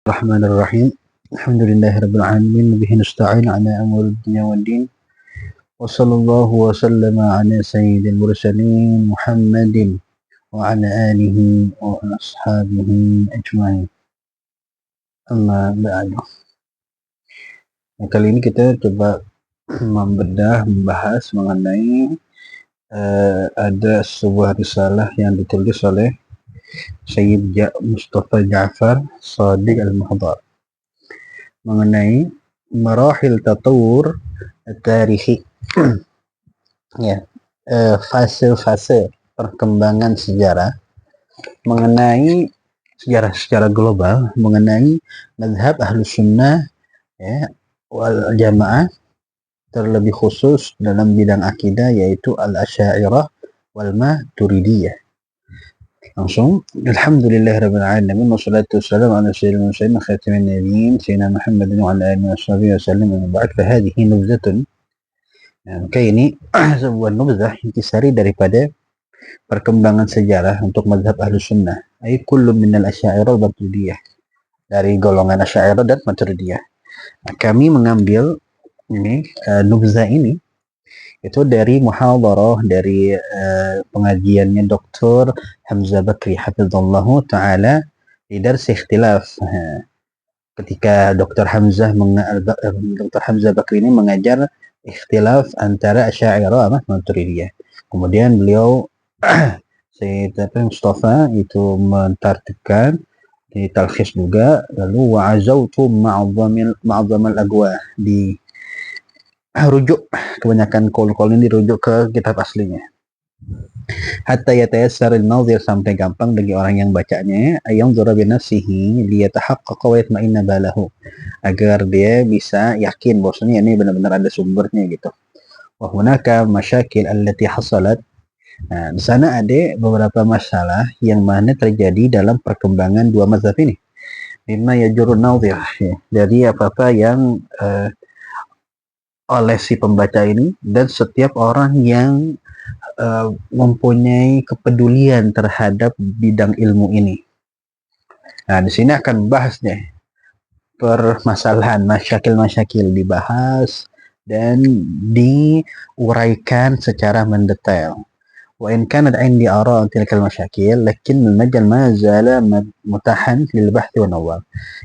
Bismillahirrahmanirrahim. Alhamdulillahirabbil alamin bihi nasta'in ala amri dunya waddin. Wa sallallahu wa sallama ala sayyidil mursalin Muhammadin wa ala alihi wa ashabihi ajma'in. Amma ba'du. Nah, kali ini kita coba membahas mengenai ada sebuah risalah yang ditulis oleh Sayyid Mustafa Ja'far Shadiq Al-Mahdar mengenai marahil tatawur tarihi ya, fase-fase perkembangan sejarah mengenai sejarah secara global mengenai mazhab Ahlus Sunnah ya, wal Jamaah, terlebih khusus dalam bidang akidah yaitu Al-Asy'ariyah wal Maturidiyah. Langsung, alhamdulillahirabbil alamin wassalatu wassalamu ala sayyidil mursalin khatamin nabiyyin sayyidina Muhammadin wa ala alihi washabihi wasallam. Ba'd fa hadhihi nubzatun. Maka ini sebuah nubzah intisari daripada perkembangan sejarah untuk mazhab Ahlus Sunnah, ay kullu minal asy'ariyah wal maturidiyah, dari golongan Asy'ariyah dan Maturidiyah. Nah, kami mengambil ini nubzah ini itu dari muhadharah dari pengajiannya Dr. Hamzah Bakri hafizallahu taala di dars ikhtilaf. Ketika Dr. Hamzah Bakri ini mengajar ikhtilaf antara Asy'ariyah dan Maturidiyah. Kemudian beliau Sayyid Mustafa itu mentartibkan di talkhis juga, lalu wa'azautu ma'zamal agwa, di rujuk kebanyakan qaul-qaul ini dirujuk ke kitab aslinya. Hatta yatayassar al-nadhir, sampai gampang bagi orang yang bacanya, ayanzura bi nafsihi liyatahaqqaqa wa yatma'inna balahu, agar dia bisa yakin bahwasanya ini benar-benar ada sumbernya gitu. Wa hunaka masyakil allati hasalat. Nah, di sana ada beberapa masalah yang mana terjadi dalam perkembangan dua mazhab ini. Mimma yajurun nadhir, dari apa-apa yang oleh si pembaca ini dan setiap orang yang mempunyai kepedulian terhadap bidang ilmu ini. Nah, di sini akan bahas nih permasalahan masyakil dibahas dan diuraikan secara mendetail. Wa in kanat 'indi ara' tilkal masyakil, lakin al-majal ma zala mutahan lil bahth wa nawar.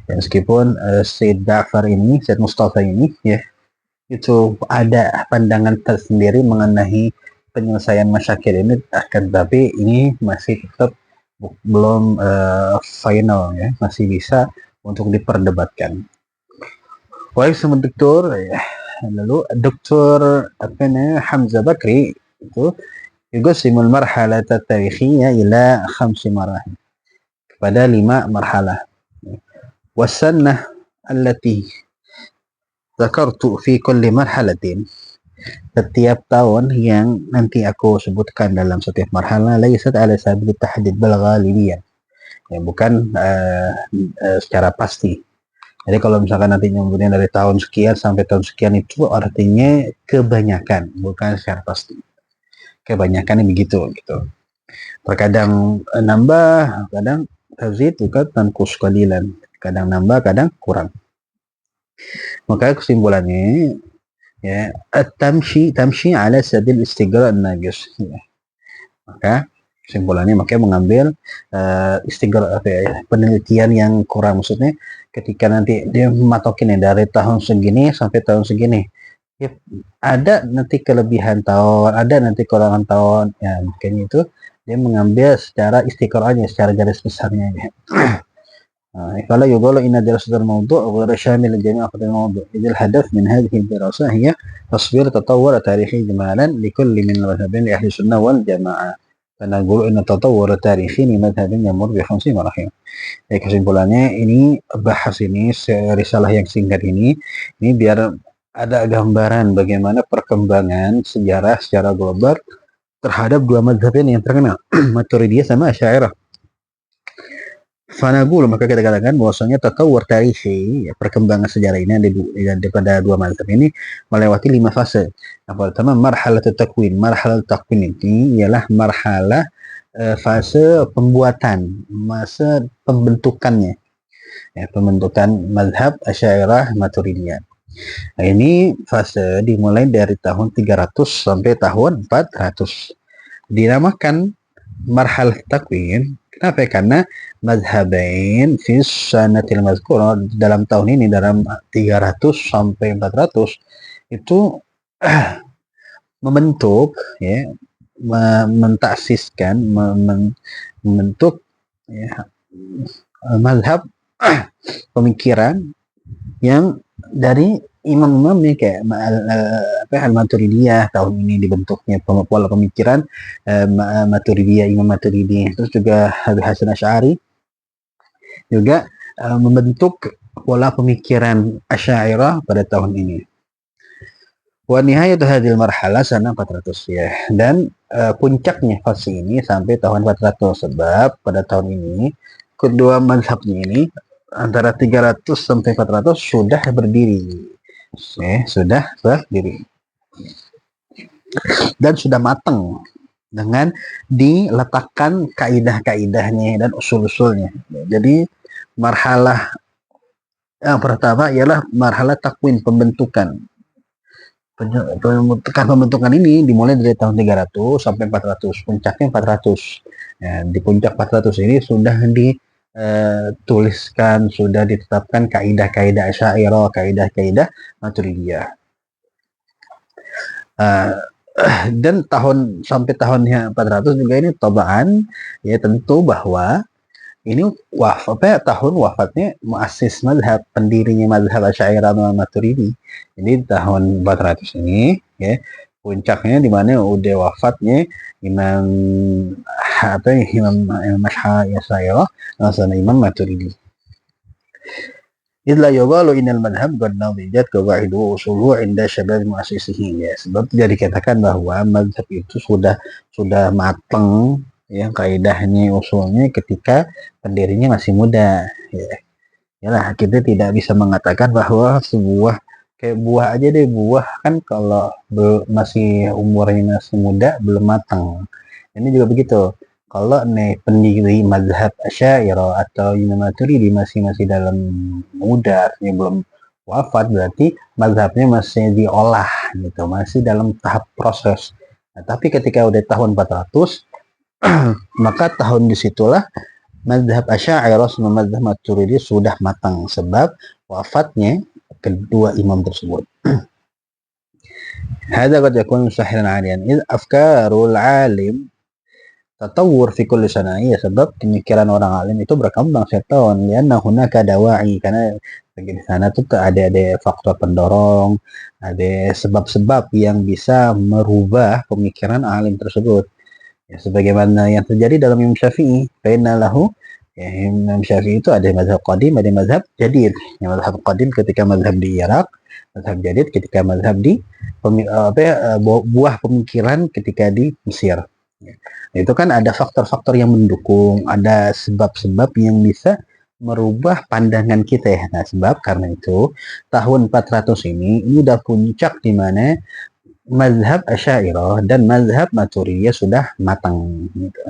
Ya, meskipun Sayyid Ja'far ini, Sayyid Mustafa ini ya, itu ada pandangan tersendiri mengenai penyelesaian masyakil ini, akan tapi ini masih tetap belum final ya, masih bisa untuk diperdebatkan. Baik, sama dokter ya. Lalu Dr. Hamzah Bakri itu yuqsimul marhalah at-tarikhiyya ila 5 marahil, pada 5 marhalah. Wasannah allati zakartu fi kulli marhalatin, setiap tahun yang nanti aku sebutkan dalam setiap marhalah, laysat ala sabil tahdid bal ghalibiyyan, ya, bukan secara pasti. Jadi kalau misalkan nanti nyebutnya dari tahun sekian sampai tahun sekian, itu artinya kebanyakan, bukan secara pasti. Kebanyakan begitu gitu. Terkadang nambah, kadang tazid, bukan tanqus qalilan, kadang nambah, kadang kurang. Maka kesimpulannya ya, tamshi ala sabil istighra' an-naqis. Ya. Maka kesimpulannya, makanya mengambil istighra' ya, penelitian yang kurang. Maksudnya ketika nanti dia matokin dari tahun segini sampai tahun segini, ya, ada nanti kelebihan tahun, ada nanti kekurangan tahun, ya, makanya itu dia mengambil secara istiqra'nya, secara garis besarnya ya. فلا يقال إن دراسة الموضوع غير شامل لجميع أفراد الموضوع، إذ الهدف من هذه الدراسة هي تصوير تطور تاريخي جمالا لكل من المذهبين لأهل السنة والجماعة. فنقول إن التطور التاريخي لمذهب يمر ب5 مراحل. Kesimpulannya, ini bahas ini risalah yang singkat ini biar ada gambaran bagaimana perkembangan sejarah secara global terhadap dua mazhab ini yang terkenal, Maturidiyah sama Asy'ariyah. Fanaqul, maka kita katakan bahwasanya tatawur tarihi, ya, perkembangan sejarah ini daripada dua mazhab ini melewati 5 fase. Yang pertama, marhalah takwin. Marhalah takwin ini ialah marhalah fase pembuatan, masa pembentukannya. pembentukan mazhab Asy'ariyah Maturidiyah. Nah, ini fase dimulai dari tahun 300 sampai tahun 400. Dinamakan marhalah takwin. Kenapa? Karena mazhabain fi sanatil mazkurah, dalam tahun ini, dalam 300 sampai 400 itu membentuk, ya, mentaksiskan, membentuk, ya, mazhab pemikiran yang dari imam-imamnya kayak Al-Maturidiyah. Tahun ini dibentuknya pola pemikiran Maturidiyah, Imam Maturidi. Terus juga Habib Hasan Asy'ari juga membentuk pola pemikiran Asy'ariyah pada tahun ini. Wa nihayatu hadhil marhalah sana 400, ya. Dan puncaknya fase ini sampai tahun 400, sebab pada tahun ini kedua mazhabnya ini antara 300 sampai 400 sudah berdiri. Sudah berdiri dan sudah matang dengan diletakkan kaidah-kaidahnya dan usul-usulnya. Jadi marhalah yang pertama ialah marhalah takwin, pembentukan ini dimulai dari tahun 300 sampai 400, puncaknya 400. Ya, di puncak 400 ini sudah dituliskan, sudah ditetapkan kaidah-kaidah Asy'ariyah, kaidah-kaidah Maturidiyah. Dan sampai tahunnya 400 juga ini tabaan, ya, tentu bahwa ini tahun wafatnya muassis mazhab, pendirinya mazhab Asy'ariyah Maturidi. Jadi tahun 400 ini, ya, puncaknya di mana udah wafatnya Imam Asy'ariyah sama Imam Maturidi. Idla yuqalu innal madhhab qad nadijat qawaidu wa usuluhu 'inda syabab muassisihi, ya, sebab tidak dikatakan bahwa mazhab itu sudah matang, ya, kaidahnya, usulnya ketika pendirinya masih muda, ya. Yalah, kita tidak bisa mengatakan bahwa sebuah kayak buah aja deh, buah kan kalau masih umurnya masih muda belum matang. Ini juga begitu. Kalau pendiri mazhab Asy'ariyah atau Imam Maturidi masih dalam muda, artinya belum wafat, berarti mazhabnya masih diolah gitu, masih dalam tahap proses. Nah, tapi ketika udah tahun 400 maka tahun disitulah mazhab Asy'ariyah sama mazhab Maturidi sudah matang, sebab wafatnya kedua imam tersebut. Hadza qad yakun sahihan 'aliyan id afkarul 'alim tatawur fi kulli sana, ya, sebab pemikiran orang alim itu berkembang setiap tahun, lianna hunaka dawa'i, karena di sana tuh ada faktor pendorong, ada sebab-sebab yang bisa merubah pemikiran alim tersebut. Ya, sebagaimana yang terjadi dalam Imam Syafi'i, baina lahu, ya, Imam Syafi'i itu ada mazhab qadim, ada mazhab jadid. Yang mazhab qadim ketika mazhab di Irak, mazhab jadid ketika mazhab di buah pemikiran ketika di Mesir. Ya. Itu kan ada faktor-faktor yang mendukung, ada sebab-sebab yang bisa merubah pandangan kita, ya. Nah, sebab karena itu tahun 400 ini udah puncak di mana mazhab Asy'ariyah dan mazhab Maturidiyah sudah matang gitu.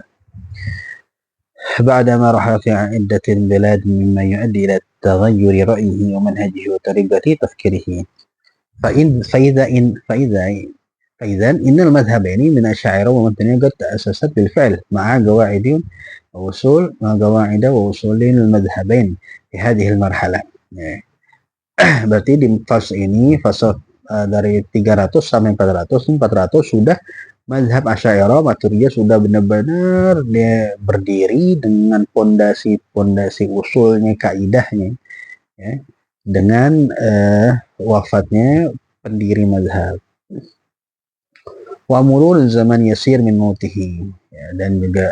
بعدما رحل في عدة بلاد مما يؤدي إلى تغير رأيه ومنهجه وطريقة تفكيره. فإذا إن المذهبين من الأشاعرة ومتنية قد تأسست بالفعل مع قواعد وأصول المذهبين في هذه المرحلة. Berarti di fase ini, fase dari 300 sampai 400 sudah mazhab Asy'ariyah Maturidiyah sudah benar-benar dia berdiri dengan pondasi usulnya, kaidahnya, ya, dengan wafatnya pendiri mazhab. Wa murur zaman yasir min mautihi, ya, dan juga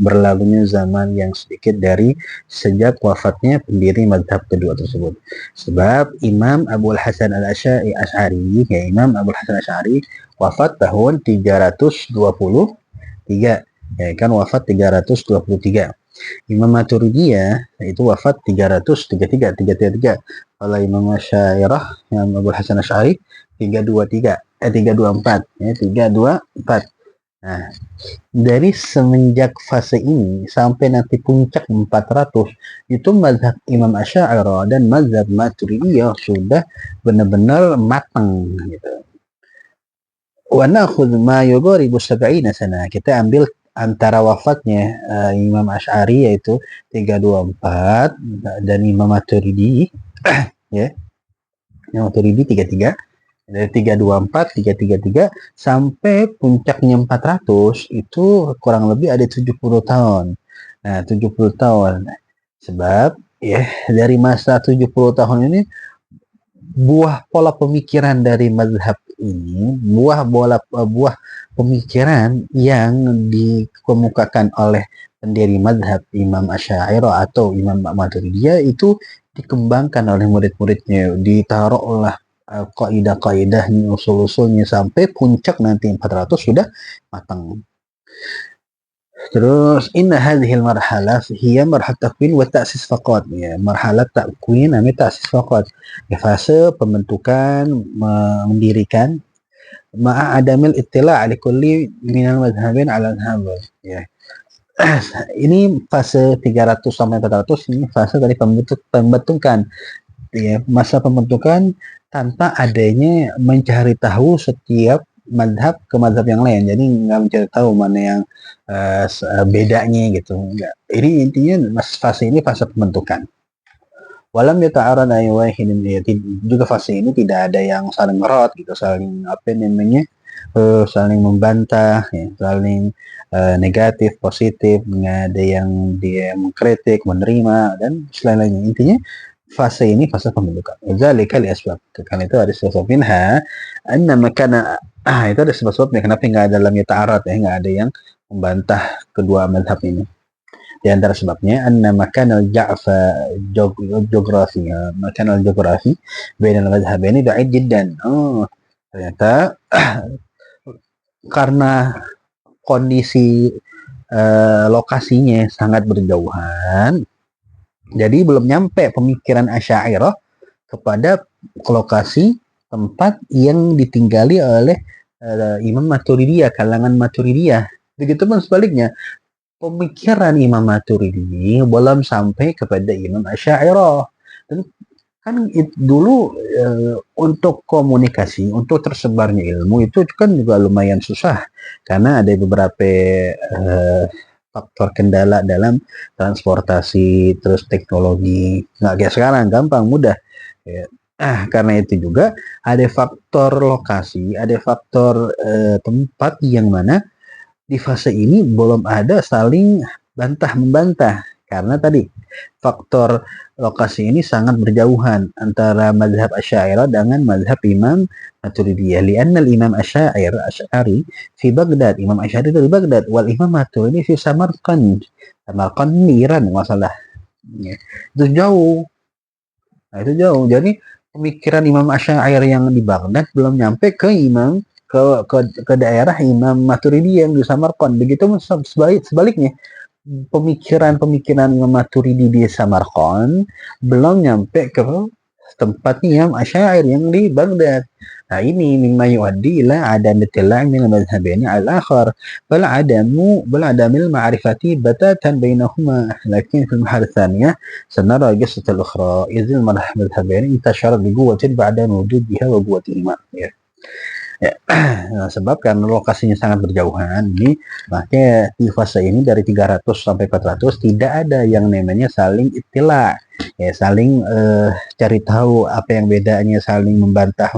berlalunya zaman yang sedikit dari sejak wafatnya pendiri mazhab kedua tersebut. Sebab Imam Abul Hasan Al-Asy'ari, ya, Imam Abul Hasan Asy'ari wafat tahun 323, ya kan, wafat 323. Imam Maturidiyah itu wafat 333. Kalau Imam Asy'ariyah, Imam Abul Hasan Asy'ari 324, ya, 324. Nah, dari semenjak fase ini sampai nanti puncak 400 itu mazhab Imam Asy'ariyah dan mazhab Maturidiyah sudah benar-benar matang gitu. Wa nakhudh ma yugharibu 70 sana. Kita ambil antara wafatnya Imam Asy'ari yaitu 324 dan Imam Maturidi ya. Imam Maturidi 33 dari 324, 333 sampai puncaknya 400 itu kurang lebih ada 70 tahun. Nah, 70 tahun. Sebab ya dari masa 70 tahun ini buah pola pemikiran dari mazhab ini, buah pemikiran yang dikemukakan oleh pendiri mazhab Imam Asy'ariyah atau Imam Maturidiyah itu dikembangkan oleh murid-muridnya, ditaruhlah kaidah-kaidahnya, usul-usulnya sampai puncak nanti 400 sudah matang. Terus inna hadhil marhalah hiya marhalat takwin wa ta'sis faqat ya, marhalat takwin dan ta'sis faqat. Ya, fase pembentukan, mendirikan ma'a adamil ittila' ala kulli minal madhhabin ala al ya. Ini fase 300 sampai 400 ini fase dari pembentukan ya, masa pembentukan tanpa adanya mencari tahu setiap madhab ke madhab yang lain, jadi nggak mencari tahu mana yang bedanya gitu, enggak. Ini intinya fase ini fase pembentukan. Walam yata'arad aywahidin, juga fase ini tidak ada yang saling merot gitu, saling apa namanya, saling membantah ya, saling negatif positif, nggak ada yang dia mengkritik menerima dan selain-lainnya. Intinya fase ini fase pembentukan. Zalika li asbab. Karena itu ada sebab minha anna makana itu ada sebab-sebabnya kenapa nggak ada lam yata'arad ya, nggak ada yang membantah kedua mazhab ini. Di antara sebabnya anna makanal ja'fa geografi ya, makanal geografi bainal mazhabaini ba'id jiddan. Oh, ternyata karena kondisi lokasinya sangat berjauhan, jadi belum nyampe pemikiran Asy'ariyah kepada lokasi tempat yang ditinggali oleh Imam Maturidiyah, kalangan Maturidiyah. Begitupun sebaliknya, pemikiran Imam Maturidi belum sampai kepada Imam Asy'ariyah. Dan kan dulu untuk komunikasi, untuk tersebarnya ilmu itu kan juga lumayan susah karena ada beberapa faktor kendala dalam transportasi, terus teknologi. Nggak kayak sekarang, gampang, mudah. Ya. Karena itu juga ada faktor lokasi, ada faktor tempat yang mana di fase ini belum ada saling bantah-membantah. Karena tadi faktor lokasi ini sangat berjauhan antara mazhab Asy'ariyah dengan mazhab Imam Maturidiyah. Li'anna al-Imam Asy'ari fi Baghdad, Imam Asy'ari itu di Baghdad, wal Imam Maturidi fi Samarkand. Samarkand ini Iran masalah. Ya. Itu jauh. Nah, itu jauh. Jadi pemikiran Imam Asy'ari yang di Baghdad belum nyampe ke ke daerah Imam Maturidi yang di Samarkand. Begitu sebaliknya, pemikiran Imam Maturidi di Samarkand belum nyampe ke tempat Imam Asy'ari yang di Baghdad. Nah, ini mimma yuaddi ila adam ittila'i min al-madhhabaini al-akhar bal adamil ma'rifati batatan bainahuma, lakin fil marhala thaniyah sanara qissat al-ukhra idh al-madhhabaini intashara bi quwwatin ba'da wujudiha wa quwwatihima. Ya. Ya. Nah, sebab karena lokasinya sangat berjauhan ini, makanya di fase ini dari 300 sampai 400 tidak ada yang namanya saling ittila, ya, saling cari tahu apa yang bedanya, saling membantah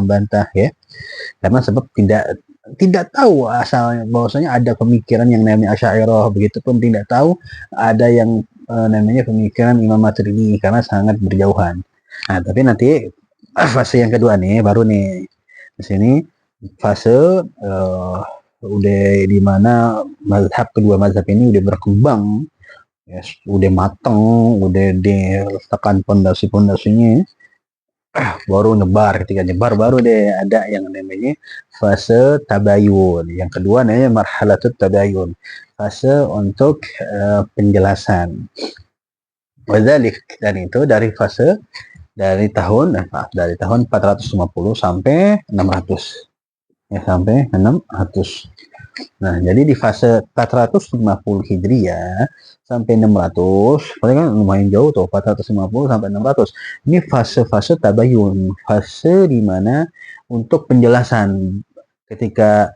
ya, karena sebab tidak tahu asalnya bahwasanya ada pemikiran yang namanya Asy'ariyah, begitupun tidak tahu ada yang namanya pemikiran Imam Maturidi karena sangat berjauhan. Nah, tapi nanti fase yang kedua nih baru nih di sini fase udah di mana kedua mazhab ini udah berkembang, ya, udah mateng, udah diletakkan pondasi-pondasinya, baru ketika nyebar baru deh ada yang namanya fase tabayun. Yang kedua namanya marhalatut tabayun, fase untuk penjelasan. Wadzalik, dan itu dari tahun 450 sampai 600. Ya, sampai 600. Nah, jadi di fase 450 Hijriah sampai 600, berarti kan lumayan jauh tuh, 450 sampai 600. Ini fase-fase tabayun, fase di mana untuk penjelasan ketika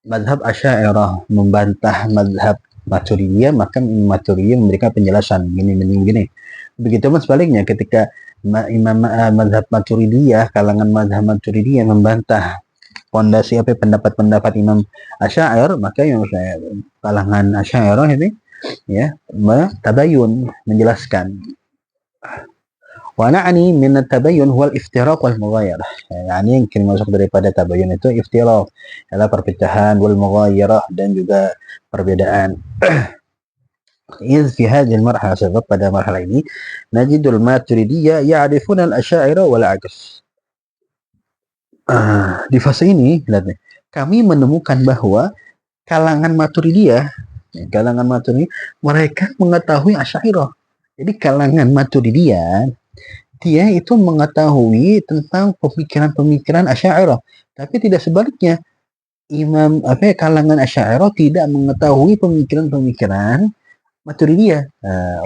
mazhab Asy'ariyah membantah mazhab Maturidiyah, maka Maturidiyah memberikan penjelasan gini. Begitu pun sebaliknya, ketika Imam mazhab Maturidiyah, kalangan mazhab Maturidiyah membantah pondasi pendapat-pendapat Imam Asy'ari, maka yang kalangan Asy'ariyah ini ya tabayun, menjelaskan. Wa na'ni min at-tabayyun huwa al-iftiraq wal mughayarah. Yani yang masuk daripada tabayun itu iftiraq, adalah perpecahan, wal mughayarah, dan juga perbedaan. إذ في هذه المرحلة, sebab pada marhalah ini najidul Maturidiyya ya'rifuna al-Asy'ariyah wal 'aks. Di fase ini lihat nih, kami menemukan bahwa kalangan Maturidiyah mereka mengetahui Asy'ariyah. Jadi kalangan Maturidiyah dia itu mengetahui tentang pemikiran-pemikiran Asy'ariyah, tapi tidak sebaliknya. Kalangan Asy'ariyah tidak mengetahui pemikiran-pemikiran Maturidiyah.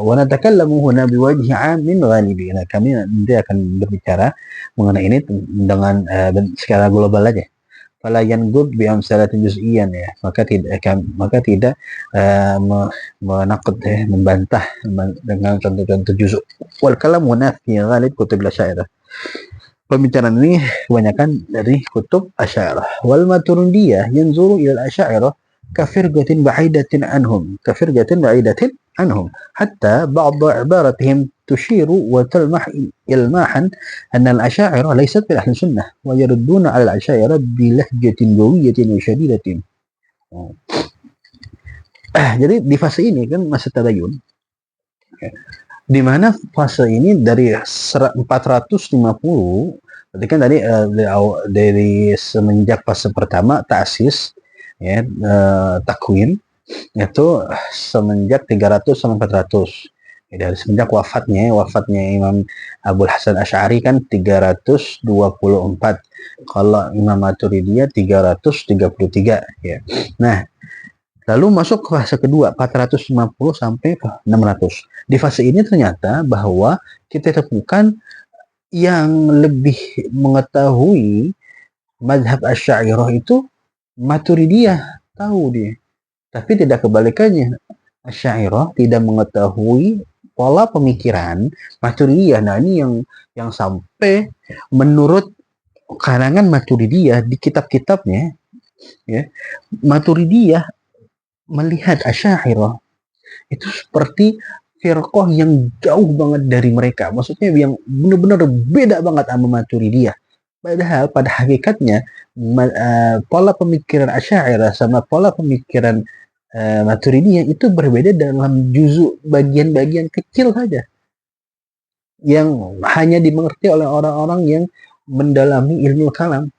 Wa natakallamu huna biwajhi 'amin ghalibi. Nah, kami nanti akan berbicara mengenai ini dengan skala global aja. Fala yanqud bi amsalatin juz'iyyan, ya. Maka tidak menakut, membantah dengan contoh-contoh juz'u. Wal kalam huna fi ghalib kutub Asy'ariyah. Pembicaraan ini kebanyakan dari kutub Asy'ariyah. Wal Maturidiyah yanzuru ila al-Asy'ariyah كفرقة بعيدة عنهم حتى بعض عبارتهم تشير وتلمح إلماحا أن الأشاعرة ليست من أهل السنة ويردون على الأشاعرة بلهجة قوية وشديدة. Jadi di fase ini kan masa tabayun, di mana fase ini dari 450, berarti kan dari semenjak fase pertama ta'sis, ya, takwin, itu semenjak 300 sampai 400, ya, dari semenjak wafatnya Imam Abul Hasan Asy'ari kan 324, kalau Imam Maturidiyah 333, ya. Nah, lalu masuk ke fase kedua 450 sampai 600. Di fase ini ternyata bahwa kita temukan yang lebih mengetahui mazhab Asy'ariyah itu Maturidiyah, tahu dia, tapi tidak kebalikannya. Asy'ariyah tidak mengetahui pola pemikiran Maturidiyah. Nah, ini yang sampai menurut kalangan Maturidiyah di kitab-kitabnya, ya, Maturidiyah melihat Asy'ariyah itu seperti firqah yang jauh banget dari mereka, maksudnya yang benar-benar beda banget sama Maturidiyah. Padahal pada hakikatnya pola pemikiran Asy'ariyah sama pola pemikiran Maturidiyah itu berbeda dalam juzuk bagian-bagian kecil saja yang hanya dimengerti oleh orang-orang yang mendalami ilmu kalam.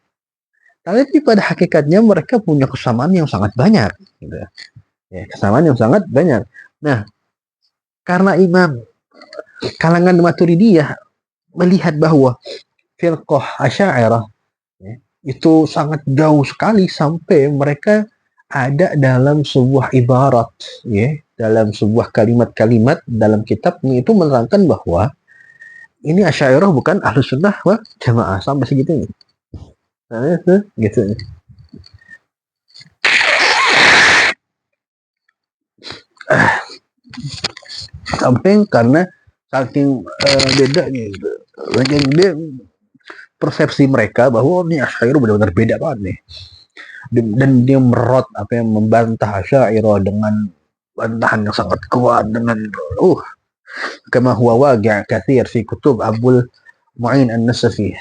Tapi pada hakikatnya mereka punya kesamaan yang sangat banyak, gitu. Ya, kesamaan yang sangat banyak. Nah, karena kalangan Maturidiyah melihat bahwa firqah Asy'ariyah, ya, itu sangat jauh sekali sampai mereka ada dalam sebuah ibarat, ya, dalam sebuah kalimat-kalimat dalam kitabnya itu menerangkan bahwa ini Asy'ariyah bukan Ahlus Sunnah wal Jamaah, sampai segitunya. Nah, itu gitu. Sampai karena saking bedanya gitu. Dia persepsi mereka bahwa ini Asy'ariyah benar-benar beda banget nih. Dan dia membantah Asy'ariyah dengan bantahan yang sangat kuat, dengan kama huwa waqi' katsir fi kutub Abul Mu'in An-Nasafi,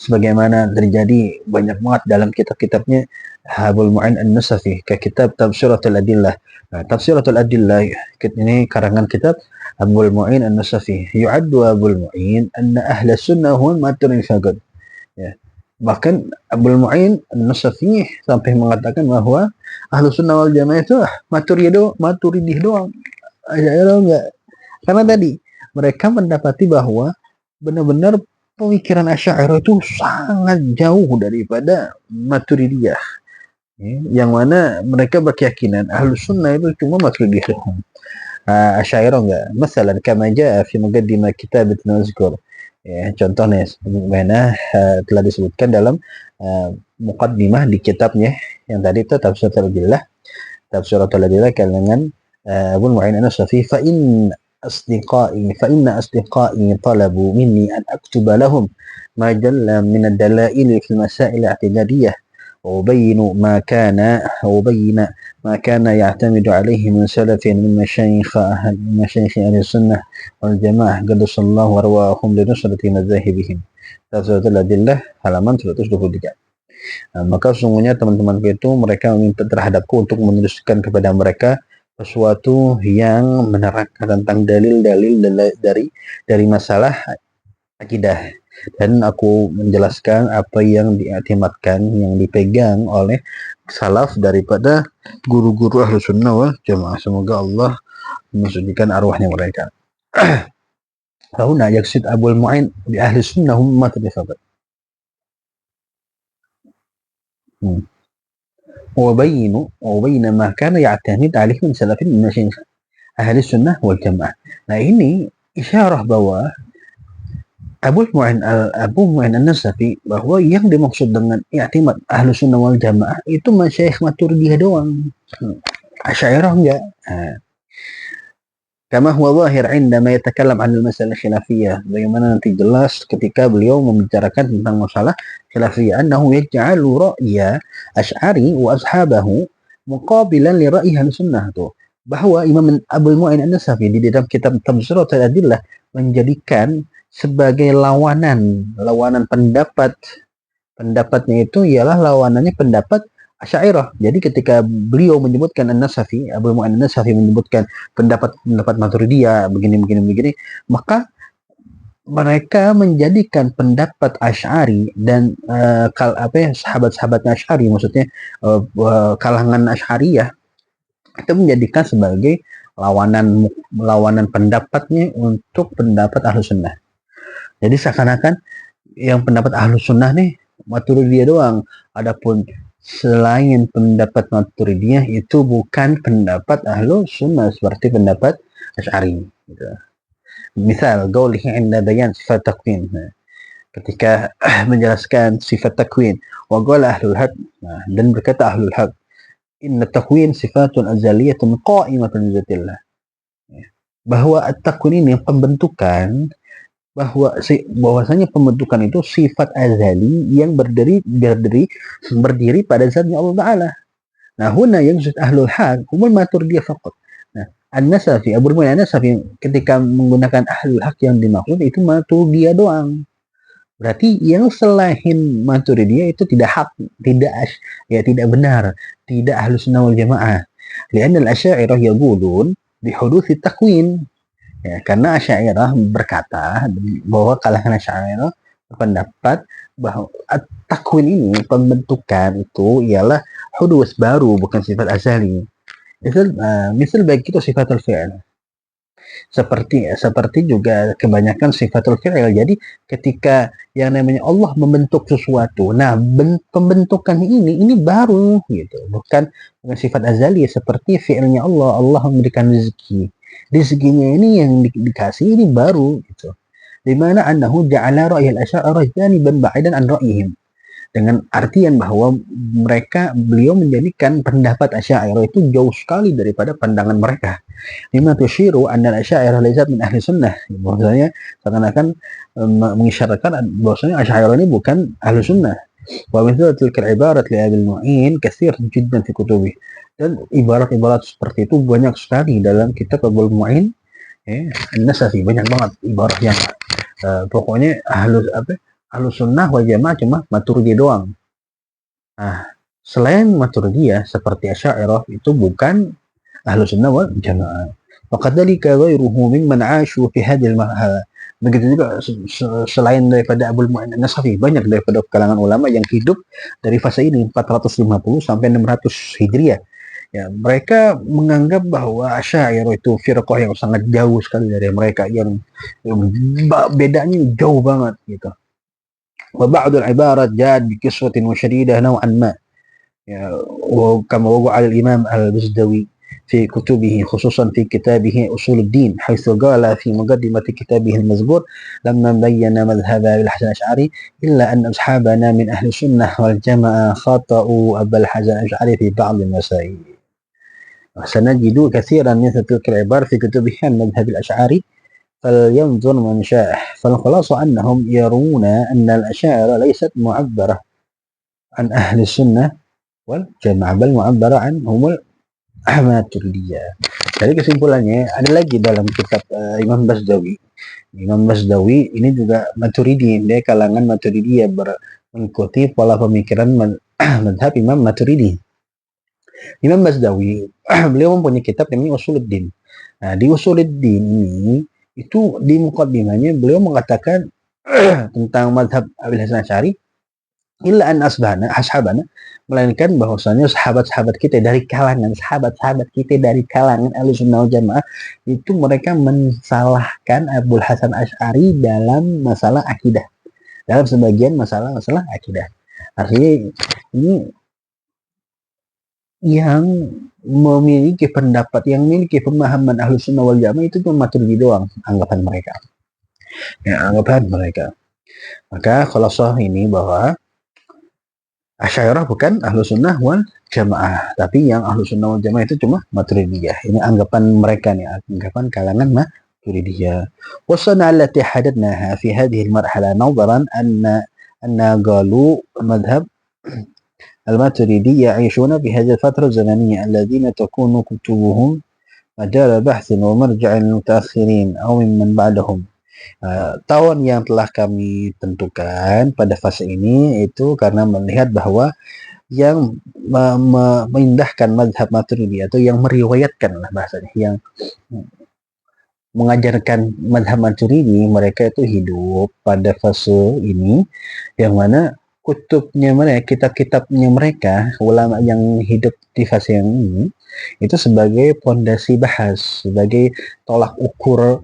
sebagaimana terjadi banyak banget dalam kitab-kitabnya Abul Mu'in An-Nasafi, ke kitab Tafsiratul Adillah. Tafsiratul Adillah ini karangan kitab Abul Mu'in An-Nasafi. Yu'addu Abul Mu'in anna ahla sunnah hum Maturidiyah faqat. Ya. Bahkan Abul Mu'in An-Nasafi sampai mengatakan bahwa Ahlus Sunnah wal Jamaah itu Maturidiyah doang. Asy'ariyah enggak. Karena tadi mereka mendapati bahwa benar-benar pemikiran Asy'ariyah itu sangat jauh daripada Maturidiyah. yang mana mereka berkeyakinan Ahlus Sunnah itu cuma Maturidiyah. Asy'ariyah enggak. Masalan kama jaa fi muqaddimah kitab Ibnu ya, contohnya mana telah disebutkan dalam muqaddimah di kitabnya yang tadi itu Tafsiratul Adillah kalangan Abu Mu'in An-Nasafi fa inna asdiqai talabu minni an aktuba lahum ma jalla min ad-dalail fi al-masail al-i'tidadiyah وأبين ما كان يعتمد عليه من سلف من مشايخ أهل السنة والجماعة قدس الله وأرواحهم لنصرة مذاهبهم. Tafsiratul Adillah halaman 123. Maka sesungguhnya teman-teman itu mereka meminta terhadapku untuk menuliskan kepada mereka sesuatu yang menerangkan tentang dalil-dalil dari masalah akidah, dan aku menjelaskan apa yang diiktimadkan, yang dipegang oleh salaf daripada guru-guru Ahlus Sunnah wal Jamaah. Semoga Allah mensucikan arwahnya mereka. Fahuna yaksid Abul Mu'in di Ahlus Sunnah hum ma tadifaqat. وبين ما كان يعتمد عليه من سلف من مشايخ أهل السنة والجماعة. Nah ini isyarah bahwa Abu Mu'in An-Nasafi bahwa yang dimaksud dengan i'timad Ahlus Sunnah wal Jamaah itu masyayikh Maturidiyah doang. Asy'ariyah enggak. Kama huwa zahir 'indama yatakallam 'an al-masalah khilafiyah. Bagaimana nanti jelas ketika beliau membicarakan tentang masalah khilafiyah, annahu yaj'alu ra'ya Asy'ari wa ashabahu muqabilan li ra'yi Ahlus Sunnah tuh. Bahwa Imam Abu Mu'in An-Nasafi di dalam kitab Tafsiratul Adillah menjadikan sebagai lawanan pendapatnya itu ialah lawanannya pendapat Asy'ariyah. Jadi ketika beliau menyebutkan An-Nasafi, Abu Mu'in An-Nasafi menyebutkan pendapat Maturidiyah begini, maka mereka menjadikan pendapat Asy'ari dan sahabat-sahabatnya Asy'ari, maksudnya kalangan Asy'ariyah itu menjadikan sebagai lawanan pendapatnya untuk pendapat Ahlus Sunnah. Jadi seakan-akan yang pendapat Ahlus Sunnah nih Maturidiyah doang. Adapun selain pendapat Maturidiyah itu bukan pendapat Ahlus Sunnah seperti pendapat Asy'ari. Gitu. Misal qaulihi 'inda bayan sifat takwin. Ketika menjelaskan sifat takwin, wa qala ahlul haq, dan berkata ahlul haq, inna takwin sifatun azaliyatun qa'imatun bizatillah. Bahwa at-takwin ini pembentukan, bahwasanya pembentukan itu sifat azali yang berdiri pada zatnya Allah Ta'ala. Nah, huna yang ahlul haq humul Maturidiyah faqat. Nah, An-Nasafi, Abu Mu'in An-Nasafi ketika menggunakan ahlul haq yang dimaksud itu Maturidiyah doang. Berarti yang selain Maturidiyah itu tidak hak, tidak benar, tidak Ahlus Sunnah wal Jamaah. Li'anna al-Asy'ariyah yaqulun bi huduthi takwin. Ya, karena Asy'ariyah berkata bahwa kalangan Asy'ariyah berpendapat bahwa takwin ini pembentukan itu ialah hudus baru, bukan sifat azali. Misal baik itu sifatul fi'il. Seperti juga kebanyakan sifatul fi'il. Jadi ketika yang namanya Allah membentuk sesuatu, nah pembentukan ini baru gitu, bukan sifat azali seperti fi'ilnya Allah memberikan rezekinya ini yang dikasih ini baru gitu. Dimana annahu ja'ala ra'yal asy'ariyah janiban ba'idan an ra'yihim, dengan artian bahwa beliau menjadikan pendapat Asy'ariyah itu jauh sekali daripada pandangan mereka. Lima tusyiru anna Asy'ariyah laysat min ahli sunnah. Bahwasanya seakan-akan mengisyaratkan bahwasanya Asy'ariyah ini bukan ahli sunnah. Wa mithlu tilka al-ibarat li Abil Mu'in katsir jiddan fi kutubi. Dan ibarat-ibarat seperti itu banyak sekali dalam kitab Abul Mu'in An-Nasafi, banyak banget ibarat yang pokoknya Ahlus Sunnah wal Jamaah cuma Maturidiyah doang. Nah, selain Maturidiyah seperti Asy'ariyah itu bukan Ahlus Sunnah wal Jamaah. Wa kadzalika ghairuhu mimman 'ashu fi hadhil marhala. Begitu juga selain daripada Abul Mu'in An-Nasafi, banyak daripada kalangan ulama yang hidup dari fase ini 450 sampai 600 Hijriah. Ya, mereka menganggap bahwa Asy'ariyah itu firqah yang sangat jauh sekali dari mereka, yang bedanya jauh banget gitu. Wa ba'dul ibarat jad bi qiswatin wa syadidah naw'an ma. وكما وقع على الإمام البزدوي في كتبه خصوصا في كتابه أصول الدين حيث قال في مقدمة كتابه المذكور لما بين مذهب أبي الحسن الأشعري إلا أن أصحابنا من أهل السنة والجماعة خاطئوا أبا الحسن الأشعري في بعض المسائل. سنجد كثيرا من تلك العبارة في كتبه عن مذهب الأشعري فلينظر من شاء. فالخلاصة أنهم يرون أن الأشاعرة ليست معبرة عن أهل السنة والجamaah bal mu'abbara an humul Ahmadiyah. Jadi kesimpulannya ada lagi dalam kitab Imam Basdawi. Imam Basdawi ini juga Maturidi, dia kalangan Maturidi yang mengikuti pola pemikiran madhab Imam Maturidi. Imam Basdawi beliau mempunyai kitab namanya Usuluddin. Nah, di Usuluddin ini itu di muqaddimahnya beliau mengatakan tentang madhab Abil Hasan Asy'ari illa an ashabana melainkan bahwasanya sahabat-sahabat kita dari kalangan Ahlussunnah wal Jamaah itu mereka mensalahkan Abul Hasan Asy'ari dalam masalah akidah, dalam sebagian masalah akidah. Artinya ini yang memiliki pendapat, yang memiliki pemahaman Ahlussunnah wal Jamaah itu cuma Maturidi doang anggapan mereka. Maka khulasah ini bahwa Asy'ariyah bukan Ahlussunnah wal Jamaah, tapi yang Ahlussunnah wal Jamaah itu cuma Maturidiyah. Ini anggapan mereka nih, anggapan kalangan Maturidiyah. Wasana allati hadatnaha fi hadhihi al-marhala nadharan anna qalu madhhab al-Maturidiyya يعيشون في هذه الفترة الزمنية الذين تكون كتبهم مجال بحث ومرجع للمتأخرين أو ممن بعدهم. Tahun yang telah kami tentukan pada fase ini itu karena melihat bahwa yang memindahkan madhab Maturidi atau yang meriwayatkan lah bahasanya, yang mengajarkan madhab Maturidi, mereka itu hidup pada fase ini yang mana kutubnya mereka, kitab-kitabnya mereka, ulama yang hidup di fase yang ini itu sebagai pondasi bahas, sebagai tolak ukur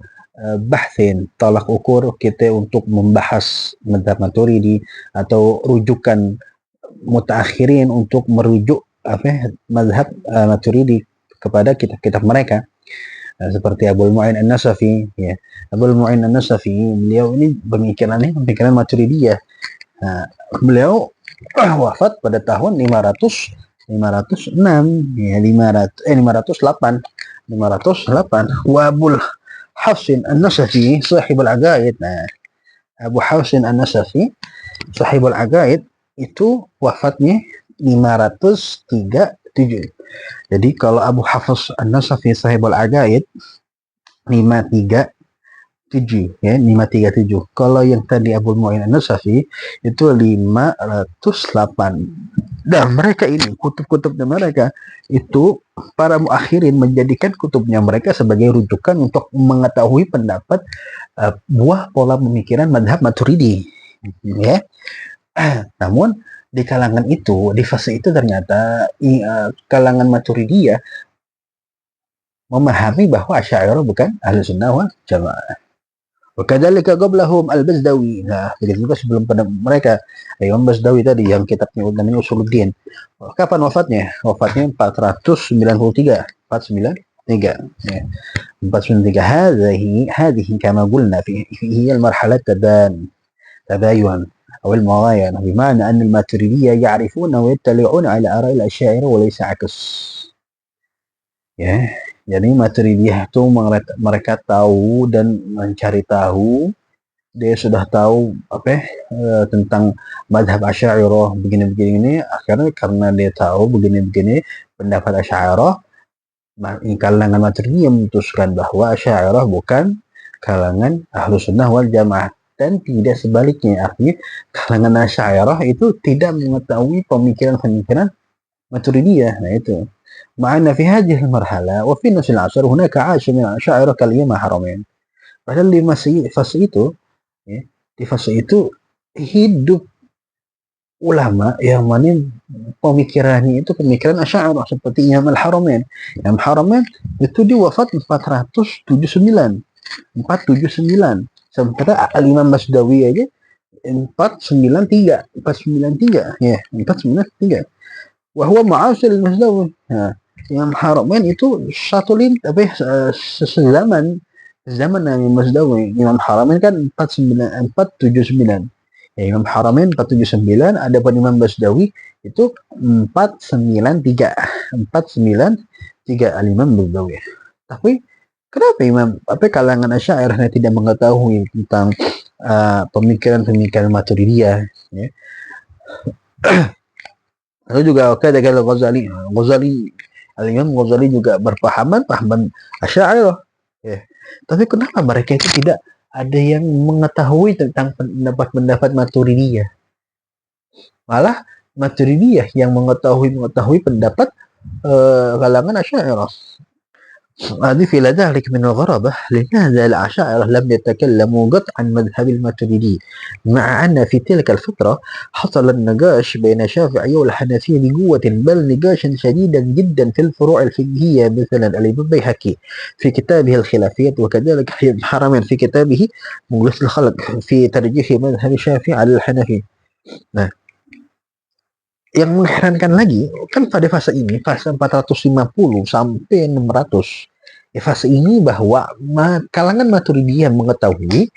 tolak ukur kita untuk membahas madhab Maturidi atau rujukan mutaakhirin untuk merujuk madhab Maturidi kepada kitab-kitab mereka. Seperti Abul Mu'in An-Nasafi, ya. Abul Mu'in An-Nasafi, beliau ini pemikiran Maturidiyah. Beliau wafat pada tahun 508 ya, 508 wa Abul Hafsin An-Nasafi sahibul Aqaid. Nah, Abu Hafsin An-Nasafi sahibul Aqaid itu wafatnya 537. Jadi kalau Abu Hafs An-Nasafi sahibul Aqaid 537 ya, 537. Kalau yang tadi Abul Mu'in An-Nasafi itu 508. Dan mereka ini, kutub-kutubnya mereka itu para muakhirin menjadikan kutubnya mereka sebagai rujukan untuk mengetahui pendapat buah pola pemikiran madhab Maturidi, ya. Namun di kalangan itu, di fase itu ternyata kalangan Maturidiyah memahami bahwa Asy'ariyah bukan Ahlussunnah wal Jamaah. Wakadzalika qablahum al-Bazdawi. Nah, begitu juga sebelum pada mereka Imam Bazdawi tadi yang kitabnya namanya Usuluddin. Kapan wafatnya? Wafatnya 493. 493. Ya. 493. Hadhihi kama qulna fihi al-marhalat tabayun أو المغايرة بمعنى أن الماتريدية يعرفون ويطلعون على آراء الأشاعرة وليس عكس. Ya, jadi Maturidiyah itu mereka tahu dan mencari tahu, dia sudah tahu tentang madhab Asy'ariyah begini-begini, akhirnya karena dia tahu begini-begini pendapat Asy'ariyah, kalangan Maturidiyah memutuskan bahwa Asy'ariyah bukan kalangan Ahlussunnah wal Jamaah, dan tidak sebaliknya, artinya kalangan Asy'ariyah itu tidak mengetahui pemikiran-pemikiran Maturidiyah. Nah itu معنا في هذه المرحلة وفي نفس العصر هناك عاش من الأشاعرة كالإمام حرمين. Padahal di fase itu, ya, di fase itu hidup ulama yang mana pemikirannya itu pemikiran Asy'ariyah seperti Imam Al-Haramain. Imam Al-Haramain itu dia wafat 479. Sementara Al-Imam Basdawi aja 493 ya, 493. Wahwa ma'asil Mazdawi. Nah, Imam Haramain itu satu sezaman dengan Imam Mazdawi. Imam Haramain kan 479. Ya, Imam Haramain 479, adapun Imam Mazdawi itu 493. 493 Al-Imam Mazdawi. Tapi kenapa kalangan Asy'ariyah tidak mengetahui tentang pemikiran-pemikiran Maturidiyah, ya? Lalu juga kata Ghazali, Al-Imam Ghazali juga berpahaman Asy'ariyah. Ya. Tapi kenapa mereka itu tidak ada yang mengetahui tentang pendapat-pendapat Maturidiyah? Malah Maturidiyah yang mengetahui pendapat kalangan Asy'ariyah. أضيف إلى ذلك من الغرابة لماذا الأشاعرة لم يتكلموا قطعا مذهب الماتريدي مع أن في تلك الفترة حصل النقاش بين الشافعية والحنفية بقوة بل نقاشا شديدا جدا في الفروع الفقهية مثلا الإمام البيهقي في كتابه الخلافيات وكذلك حرمين في كتابه مجلس الخلق في ترجيح مذهب الشافعي على الحنفي. Nah, yang mengherankan lagi kan pada fase ini, fase 450 sampai 600, fase ini bahwa kalangan Maturidiyah mengetahui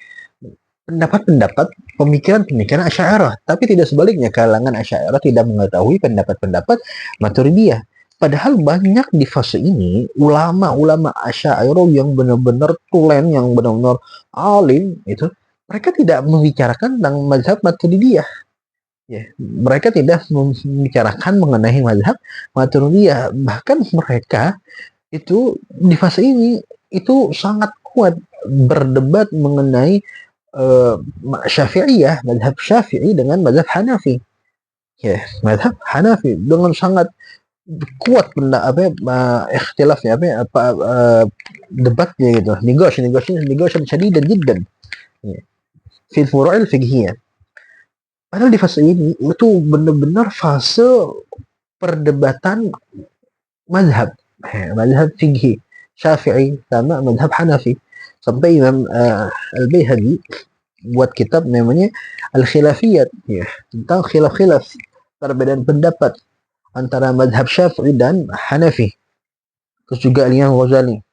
pendapat-pendapat pemikiran-pemikiran Asy'ariyah, tapi tidak sebaliknya, kalangan Asy'ariyah tidak mengetahui pendapat-pendapat Maturidiyah. Padahal banyak di fase ini ulama-ulama Asy'ariyah yang benar-benar tulen, yang benar-benar alim itu, mereka tidak membicarakan tentang mazhab Maturidiyah. Ya, mereka tidak membicarakan mengenai mazhab Maturidiyah. Bahkan mereka itu di fase ini itu sangat kuat berdebat mengenai Syafi'iyah, mazhab Syafi'i dengan mazhab Hanafi. Ya, mazhab Hanafi dengan sangat kuat ikhtilafnya, debatnya gitu, negosiasi syadidan jiddan. Ya. Fil furu'il fiqhiyah. Padahal di fase ini itu benar-benar fase perdebatan mazhab fikih Syafi'i sama mazhab Hanafi. Sampai Imam Al-Baihaqi buat kitab namanya Al-Khilafiyat, ya, tentang khilaf-khilaf, perbedaan pendapat antara mazhab Syafi'i dan Hanafi. Terus juga Imam Ghazali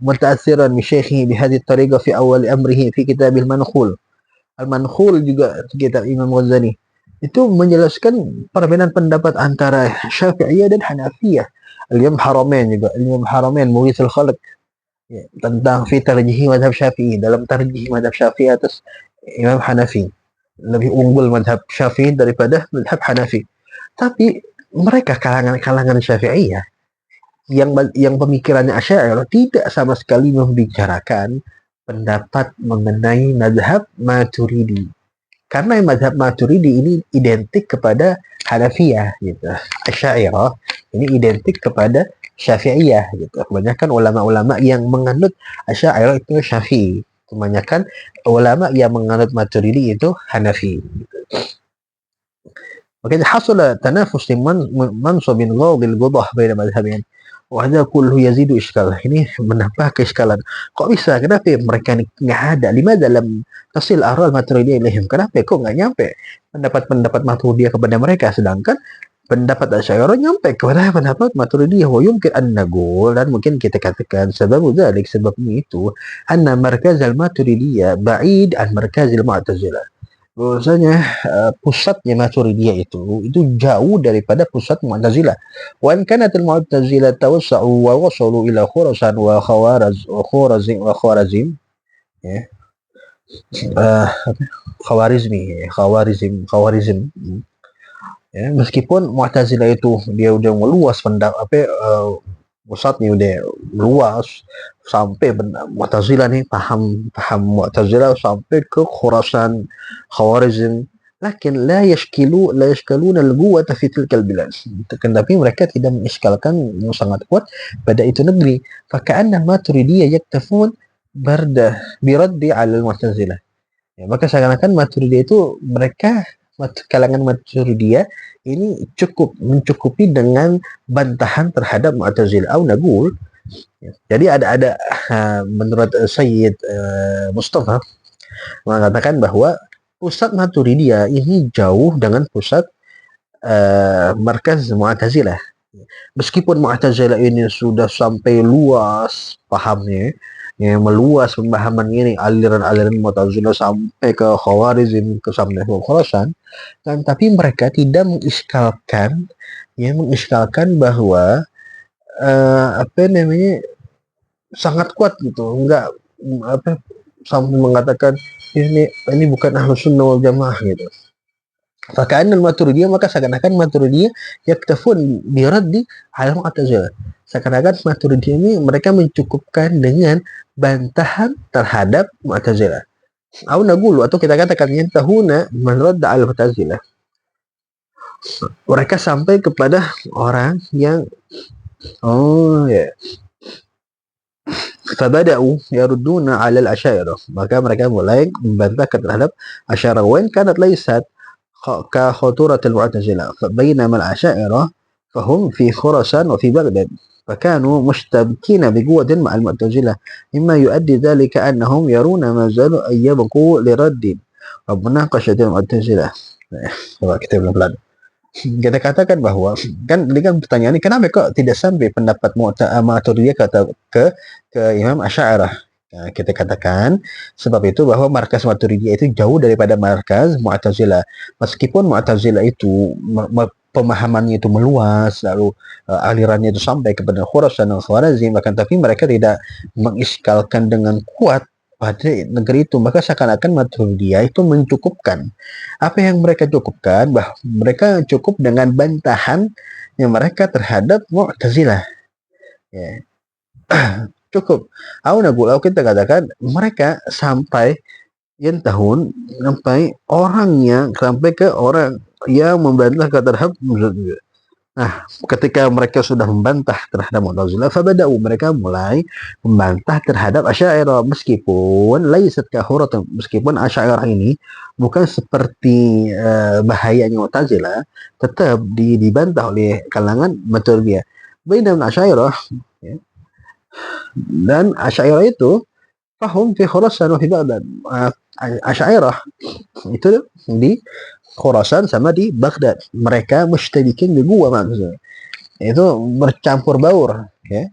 muta'assiran bi syaikhihi bi hadhihi at-tariqah fi awal amrihi fi kitab al-Mankhul. Al-Mankhul juga kitab Imam Ghazali itu menjelaskan perbedaan pendapat antara Syafi'iyah dan Hanafiyah. Al-Imam Haramain juga, Al-Imam Haramain Mughith al-Khalq, ya, tentang fi tarjih mazhab Syafi'i, dalam tarjih mazhab Syafi'i atas Imam Hanafi, lebih unggul mazhab Syafi'i daripada mazhab Hanafi. Tapi mereka kalangan Syafi'iyah yang pemikirannya Asy'ariyah tidak sama sekali membicarakan pendapat mengenai mazhab Maturidi. Karena mazhab Maturidi ini identik kepada Hanafiyah gitu. Asy'ariyah ini identik kepada Syafi'iyah gitu. Kebanyakan ulama-ulama yang menganut Asy'ariyah itu Syafi'i. Kebanyakan ulama yang menganut Maturidi itu Hanafi gitu. Oke, hasala tanafus mansubin ghadil gudah baina madhhabain. Wahada kullu yazidu iskal. Ini menambah keiskalan. Kok bisa? Kenapa mereka nggak ada? Lima dalam tasil aral Maturidiyah ilaihim. Kenapa kok nggak nyampe pendapat-pendapat Maturidiyah kepada mereka? Sedangkan pendapat Asy'ariyah nyampe kepada pendapat Maturidiyah. Wa yumkin an naqul, dan mungkin kita katakan sebabnya itu anna markazal Maturidiyah ba'id an markazil Mu'tazilah. Bahwasanya pusatnya Maturidiyah itu jauh daripada pusat Mu'tazilah. Wa in kanat al-Mu'tazilah tawassa'u wa wasalu ila Khurasan wa Khawarizm, ya. Khawarizm. Ya, meskipun Mu'tazilah itu dia udah meluas pusatnya udah luas sampai Mu'tazilah nih paham Mu'tazilah sampai ke Khurasan, Khawarizm, lakin la yashkaluna al-quwwata fi tilkal bilad. Tetapi mereka tidak mengiskalkan yang sangat kuat pada itu negeri. Faka'anna Maturidiyah yaktafun biraddi 'ala al-Mu'tazilah. Ya, maka seakan-akan Maturidiyah itu kalangan Maturidiyah ini mencukupi dengan bantahan terhadap Mu'tazilah atau naqul. Jadi ada menurut Sayyid Mustafa mengatakan bahwa pusat Maturidiyah ini jauh dengan pusat markaz Mu'tazilah. Meskipun Mu'tazilah ini sudah sampai luas pahamnya, yang meluas pemahaman ini, aliran-aliran Mu'tazilah sampai ke Khawarizm, ke sampai ke Khurasan, kan, tapi mereka tidak mengiskalkan bahwa apa namanya, sangat kuat gitu, enggak apa, sampai mengatakan ini bukan Ahlus Sunnah wal Jamaah gitu. Fakaan Maturidiyah, maka seakan-akan Maturidiyah yaktafun biraddi al Mu'tazilah. Seakan-akan Maturidiyah ini mereka mencukupkan dengan bantahan terhadap Mu'tazilah. Atau kita katakan yantahuna man radda al Mu'tazilah. Mereka sampai kepada orang yang Fabada'u yarudduna 'ala al-asy'ariyah. Maka mereka mulai membantah terhadap Asy'ariyah. Wa in kanat laysat ka khuturatil Mu'tazilah. Bainama al-asy'ariyah fahum fi Khurasan wa fi Baghdad. فكانوا مشتبكين بقوة مع المعتزلة مما يؤدي ذلك أنهم يرون ما زالوا أن يبقوا لرد ومناقشة المعتزلة. Coba kita pelan-pelan. Kita katakan bahwa kan tadi kan pertanyaan ini, kenapa kok tidak sampai pendapat Maturidiyah ke Imam Asy'ariyah? Nah, kita katakan sebab itu bahwa markas Maturidiyah itu jauh daripada markas Mu'tazilah. Meskipun Mu'tazilah itu pemahamannya itu meluas, lalu alirannya itu sampai kepada Khurasan dan Khawarizm, bahkan tapi mereka tidak mengiskalkan dengan kuat pada negeri itu. Maka seakan-akan Maturidiyah itu mencukupkan. Apa yang mereka cukupkan, bahwa mereka cukup dengan bantahan yang mereka terhadap Mu'tazilah. Ya. Cukup. Kita katakan mereka sampai sampai ke orang yang membantah terhadap Mu'tazilah. Nah, ketika mereka sudah membantah terhadap Mu'tazilah, mereka mulai membantah terhadap Asy'ariyah, meskipun Asy'ariyah ini bukan seperti bahayanya Mu'tazilah, tetap dibantah oleh kalangan Maturidiyah. Bainama Asy'ariyah, ya, dan Asy'ariyah itu fahum fi Khurasan wa fi Baghdad. Asy'ariyah itu di Khurasan sama di Baghdad. Mereka musytabikin di gua maksudnya. Itu bercampur baur ya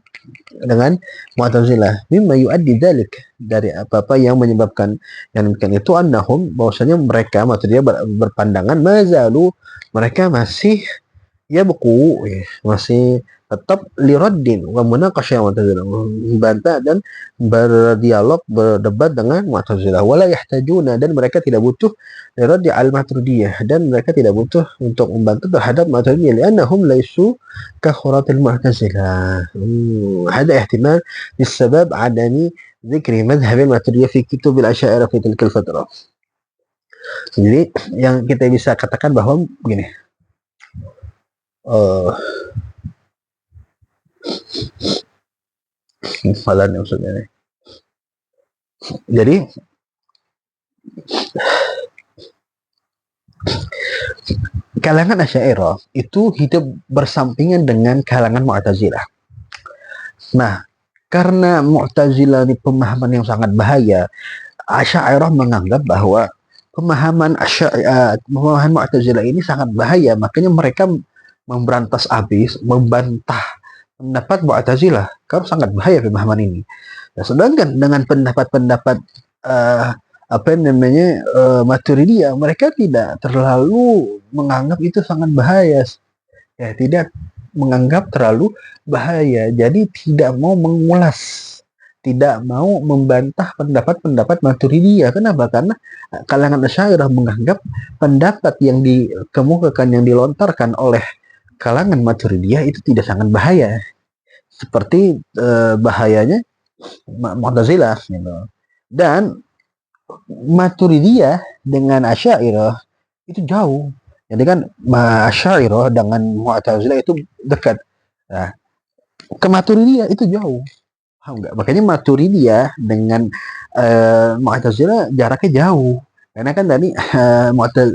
dengan Mu'tazilah. Mimma yuaddi dzalik, dari apa-apa yang menyebabkan yang demikian itu, annahum, bahwasanya mereka Mu'tazilah berpandangan mazalu, mereka masih masih tetap liraddin wa munaqasyah Mu'tazilah, membantah dan berdialog, berdebat dengan Mu'tazilah. Wala yahtajuna, dan mereka tidak butuh liraddi al-Maturidiyah, dan mereka tidak butuh untuk membantah terhadap Maturidiyah, li'annahum laysu ka khuratil Mu'tazilah. Hada ihtimal bisabab adami dzikri madhhab al-Maturidiyah fi kutub al-Asy'ariyah fi tilka al-fatrah. Jadi yang kita bisa katakan bahwa begini, maksudnya nih. Jadi kalangan Asy'ariyah itu hidup bersampingan dengan kalangan Mu'tazilah. Nah, karena Mu'tazilah ini pemahaman yang sangat bahaya, Asy'ariyah menganggap bahwa pemahaman Mu'tazilah ini sangat bahaya, makanya mereka memberantas habis, membantah pendapat Mu'tazilah karena sangat bahaya pemahaman ini. Nah, sedangkan dengan pendapat-pendapat Maturidiyah, mereka tidak terlalu menganggap itu sangat bahaya. Ya, tidak menganggap terlalu bahaya. Jadi tidak mau mengulas, tidak mau membantah pendapat-pendapat Maturidiyah. Kenapa? Karena kalangan Asy'ariyah menganggap pendapat yang dikemukakan, yang dilontarkan oleh kalangan Maturidiyah itu tidak sangat bahaya, seperti bahayanya Mu'tazilah gitu. Dan Maturidiyah dengan Asy'ariyah itu jauh. Jadi kan Asy'ariyah dengan Mu'tazilah itu dekat. Nah, ke Maturidiyah itu jauh. Paham nggak? Makanya Maturidiyah dengan Mu'tazilah jaraknya jauh. Karena kan tadi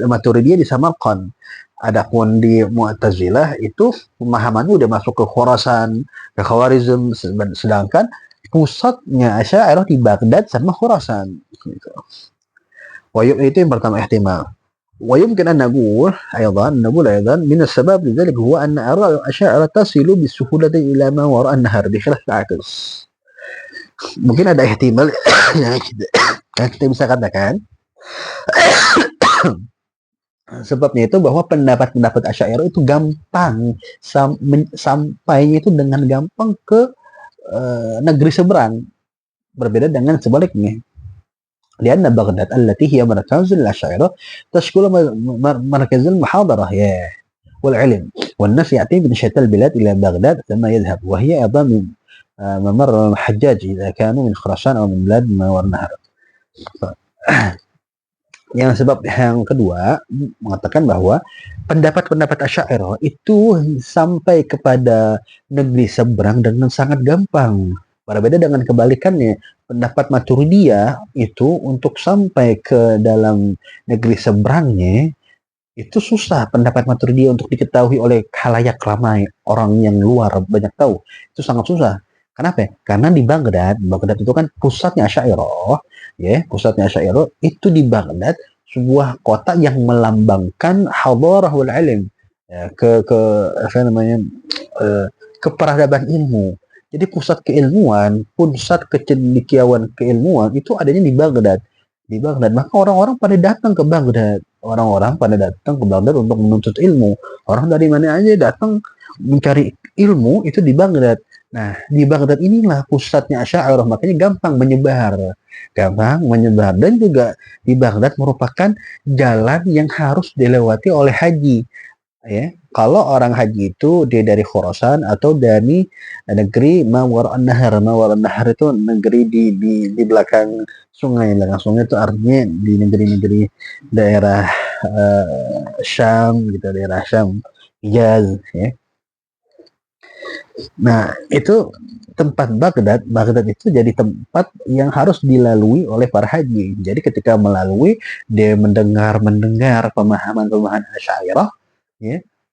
Maturidiyah di Samarqand. Adapun di Mu'tazilah itu pemahamannya udah masuk ke Khurasan, ke Khawarizm, sedangkan pusatnya Asy'ariyah di Baghdad sama Khurasan gitu. Itu yang pertama ihtimal. ويمكن أن نقول أيضا من السبب لذلك هو أن آراء الأشاعرة تصل بسهولة إلى ما وراء النهر بخلاف العكس. Mungkin ada ihtimal yang kita bisa katakan sebabnya itu bahwa pendapat-pendapat Asy'ariyah itu gampang sampainya itu dengan gampang ke negeri seberang, berbeda dengan sebaliknya. لأن بغداد التي هي مركز الأشاعرة تشكل مركز المحاضرة والعلم، والناس يأتي من شتى البلاد إلى بغداد ثم يذهب، وهي أيضا ممر الحجاج إذا كانوا من خراسان أو من بلاد ما وراء النهر. Yang sebab yang kedua mengatakan bahwa pendapat-pendapat Asy'ariyah itu sampai kepada negeri seberang dengan sangat gampang. Berbeda dengan kebalikannya, pendapat Maturidiyah itu untuk sampai ke dalam negeri seberangnya itu susah. Pendapat Maturidiyah untuk diketahui oleh khalayak ramai, orang yang luar banyak tahu, itu sangat susah. Kenapa? Karena di Baghdad itu kan pusatnya Asy'ariyah, pusatnya Asy'ariyah itu di Baghdad, sebuah kota yang melambangkan hadarah wal ilm, keperadaban ilmu. Jadi pusat keilmuan, pusat kecendekiawan keilmuan itu adanya di Baghdad. Maka orang-orang pada datang ke Baghdad. Untuk menuntut ilmu. Orang dari mana aja datang mencari ilmu itu di Baghdad. Nah, di Baghdad inilah pusatnya Asy'ariyah, makanya gampang menyebar. Dan juga di Baghdad merupakan jalan yang harus dilewati oleh haji. Kalau orang haji itu dia dari Khurasan atau dari negeri ma wara' an-nahar. Ma wara' an-nahar itu negeri di belakang sungai. Belakang sungai itu artinya di negeri-negeri daerah Syam gitu, daerah Syam, Hijaz, Nah, itu tempat Baghdad itu jadi tempat yang harus dilalui oleh para haji. Jadi ketika melalui, dia mendengar pemahaman Asy'ariyah,